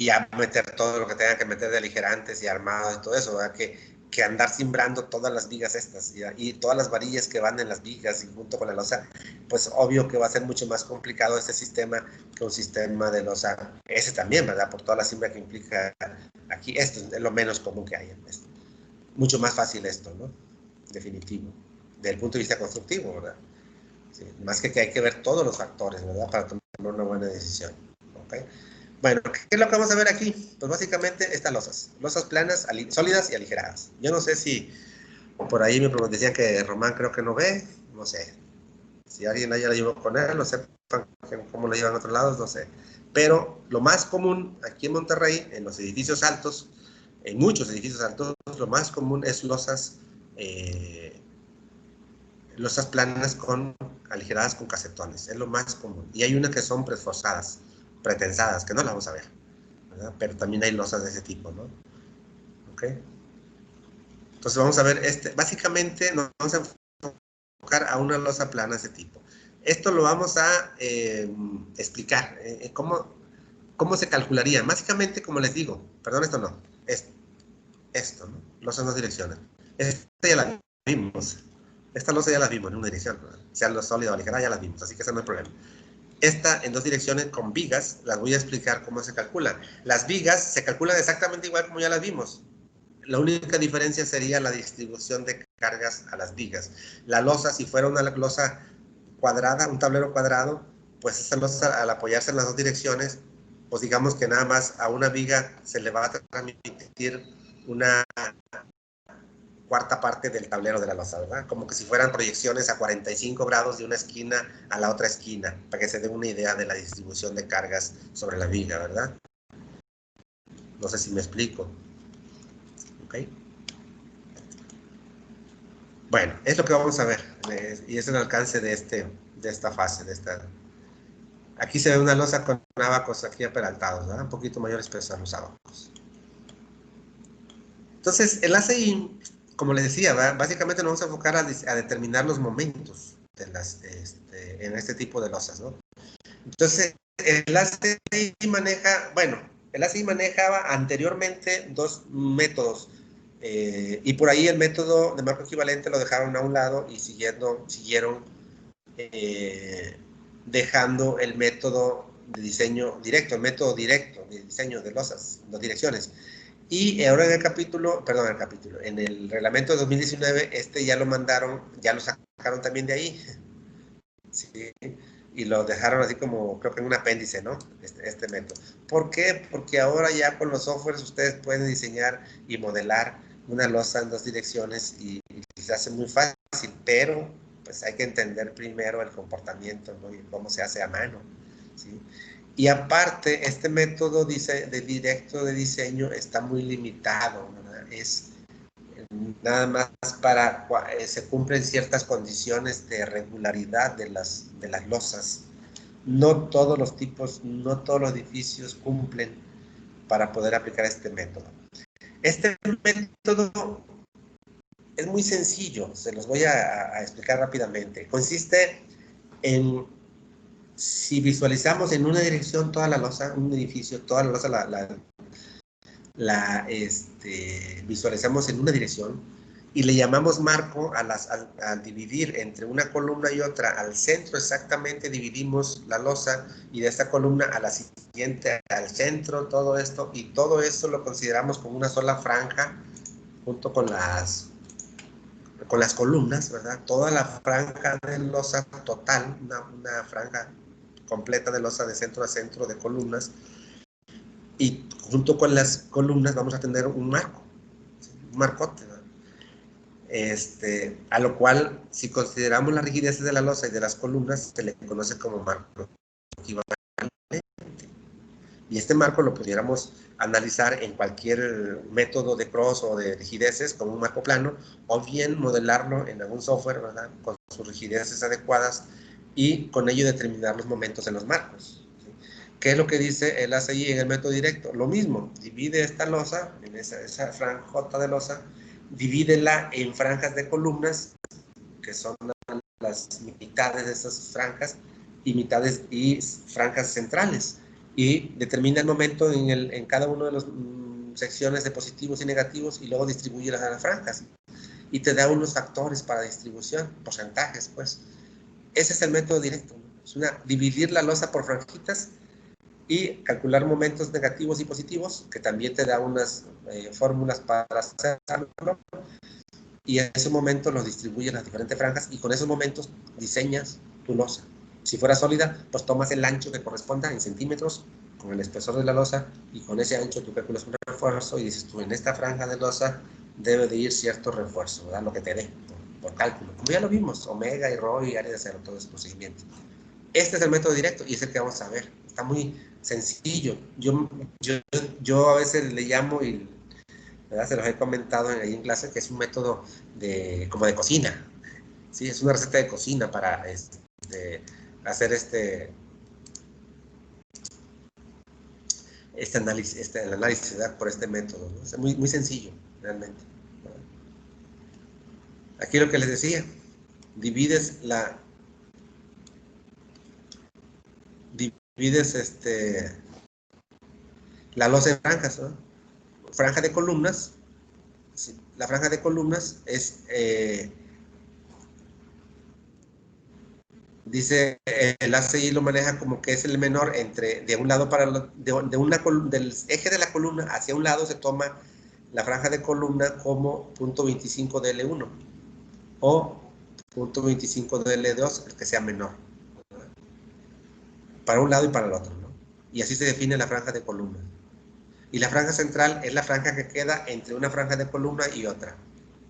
a meter todo lo que tengan que meter de aligerantes y armados y todo eso, ¿verdad? Que andar cimbrando todas las vigas estas y todas las varillas que van en las vigas y junto con la losa, pues obvio que va a ser mucho más complicado este sistema que un sistema de losa, ese también, ¿verdad? Por toda la cimbra que implica aquí, esto es lo menos común que hay en esto. Mucho más fácil esto, ¿no? Definitivo. Desde el punto de vista constructivo, ¿verdad? Sí, más que hay que ver todos los factores, ¿verdad? Para tomar una buena decisión, ¿ok? Bueno, ¿qué es lo que vamos a ver aquí? Pues básicamente estas losas planas, sólidas y aligeradas. Yo no sé si por ahí me decían que Román creo que no ve, no sé. Si alguien allá la llevó con él, no sepan cómo lo llevan a otros lados, no sé. Pero lo más común aquí en Monterrey, en los edificios altos, en muchos edificios altos, lo más común es losas planas aligeradas con casetones, es lo más común. Y hay unas que son pretensadas, que no las vamos a ver, ¿verdad? Pero también hay losas de ese tipo, ¿no? ¿Ok? Entonces vamos a ver, básicamente nos vamos a enfocar a una losa plana de ese tipo. Esto lo vamos a explicar, cómo se calcularía. Básicamente, como les digo, perdón, esto no, esto, ¿no? Losas no direccionan. Esta ya la vimos. Esta losa ya la vimos en una dirección, ¿no? Sea lo sólido o aligerada, ya la vimos, así que ese no hay problema. Esta en dos direcciones con vigas, las voy a explicar cómo se calculan. Las vigas se calculan exactamente igual como ya las vimos. La única diferencia sería la distribución de cargas a las vigas. La losa, si fuera una losa cuadrada, un tablero cuadrado, pues esa losa al apoyarse en las dos direcciones, pues digamos que nada más a una viga se le va a transmitir una cuarta parte del tablero de la losa, ¿verdad? Como que si fueran proyecciones a 45 grados de una esquina a la otra esquina, para que se dé una idea de la distribución de cargas sobre la viga, ¿verdad? No sé si me explico. ¿Ok? Bueno, es lo que vamos a ver, y es el alcance de esta fase, Aquí se ve una losa con ábacos aquí aperaltados, ¿verdad? Un poquito mayor espesor los ábacos. Entonces, el ACI, como les decía, básicamente nos vamos a enfocar a determinar los momentos en este tipo de losas, ¿no? Entonces, el ACI manejaba anteriormente dos métodos, y por ahí el método de marco equivalente lo dejaron a un lado y siguieron dejando el método de diseño directo, el método directo de diseño de losas, las direcciones. Y ahora en el reglamento de 2019, ya lo mandaron, ya lo sacaron también de ahí, ¿sí? Y lo dejaron así como, creo que en un apéndice, ¿no? Este método. ¿Por qué? Porque ahora ya con los softwares ustedes pueden diseñar y modelar una losa en dos direcciones y se hace muy fácil, pero pues hay que entender primero el comportamiento, ¿no? Y cómo se hace a mano, ¿sí? Y aparte, este método de directo de diseño está muy limitado, ¿verdad? Es nada más para, se cumplen ciertas condiciones de regularidad de las losas. No todos los tipos, no todos los edificios cumplen para poder aplicar este método. Este método es muy sencillo, se los voy a explicar rápidamente. Consiste en, si visualizamos en una dirección toda la losa, un edificio, toda la losa visualizamos en una dirección y le llamamos marco al dividir entre una columna y otra, al centro exactamente dividimos la losa y de esta columna a la siguiente al centro, todo esto, y todo eso lo consideramos como una sola franja junto con las columnas, ¿verdad? Toda la franja de losa total, una franja completa de losa de centro a centro de columnas, y junto con las columnas vamos a tener un marco, un marcote, ¿no? A lo cual, si consideramos la rigidez de la losa y de las columnas, se le conoce como marco equivalente. Y este marco lo pudiéramos analizar en cualquier método de cross o de rigideces como un marco plano, o bien modelarlo en algún software, ¿verdad? Con sus rigideces adecuadas y con ello determinar los momentos en los marcos. ¿Qué es lo que dice el ACI en el método directo? Lo mismo, divide esta losa, en esa franjota de losa, divídela en franjas de columnas, que son las mitades de esas franjas, y franjas centrales, y determina el momento en cada una de las secciones de positivos y negativos, y luego distribuye a las franjas, y te da unos factores para distribución, porcentajes, pues. Ese es el método directo, ¿no? Es dividir la losa por franjitas, y calcular momentos negativos y positivos, que también te da unas fórmulas para hacerlo, y esos momentos los distribuyes en las diferentes franjas, y con esos momentos diseñas tu losa. Si fuera sólida, pues tomas el ancho que corresponda en centímetros, con el espesor de la losa, y con ese ancho tú calculas un refuerzo, y dices tú, en esta franja de losa debe de ir cierto refuerzo, ¿verdad? Lo que te dé, por cálculo. Como ya lo vimos, omega y rho y área de acero, todo ese procedimiento. Este es el método directo y es el que vamos a ver. Está muy sencillo. Yo a veces le llamo, y ¿verdad? Se los he comentado ahí en clase, que es un método como de cocina. ¿Sí? Es una receta de cocina para hacer el análisis, ¿verdad? Por este método, ¿no? Es muy, muy sencillo, realmente. Aquí lo que les decía, divides la losa en franjas, ¿no? Franja de columnas. La franja de columnas es, dice, el ACI lo maneja como que es el menor entre, de un lado para del eje de la columna hacia un lado se toma la franja de columna como 0.25 de L1 o 0.25 de L2, el que sea menor, para un lado y para el otro, ¿no? Y así se define la franja de columna. Y la franja central es la franja que queda entre una franja de columna y otra.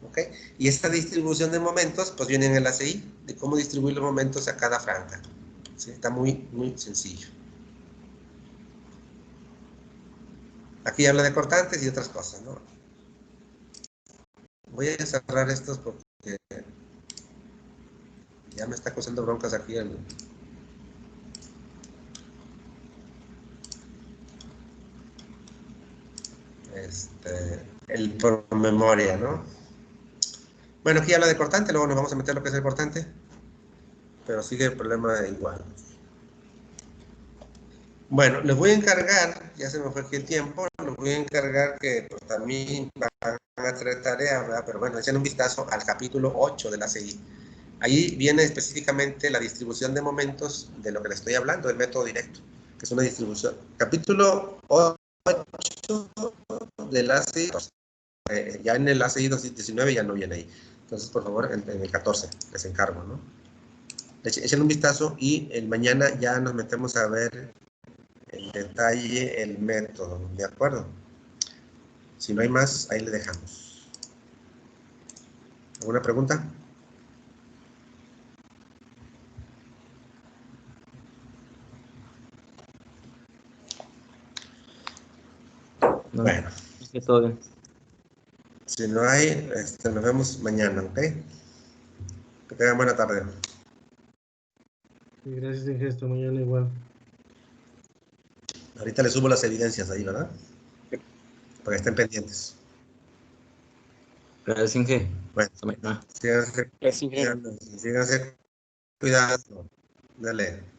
¿Ok? Y esta distribución de momentos, pues viene en el ACI, de cómo distribuir los momentos a cada franja. ¿Sí? Está muy, muy sencillo. Aquí habla de cortantes y otras cosas, ¿no? Voy a cerrar estos porque ya me está causando broncas aquí el promemoria, ¿no? Bueno, aquí habla de cortante, luego nos vamos a meter lo que es el cortante, pero sigue el problema igual. Bueno, les voy a encargar, ya se me fue aquí el tiempo, les voy a encargar que pues, también van a hacer tarea, ¿verdad? Pero bueno, echen un vistazo al capítulo 8 de la CI. Ahí viene específicamente la distribución de momentos de lo que les estoy hablando, del método directo, que es una distribución. Capítulo 8 del ACI, ya en el ACI 2019 ya no viene ahí. Entonces, por favor, en el 14 les encargo, ¿no? Echen un vistazo y el mañana ya nos metemos a ver en detalle el método, ¿de acuerdo? Si no hay más, ahí le dejamos. ¿Alguna pregunta? No, Bueno, es todo bien. si no hay, nos vemos mañana, ¿ok? Que tengan buena tarde. Y gracias, Inge, hasta mañana igual. Ahorita les subo las evidencias ahí, ¿verdad? Para que estén pendientes. Gracias, Inge. Bueno, Hasta mañana. síganse, Gracias, Inge. síganse cuidando. Dale.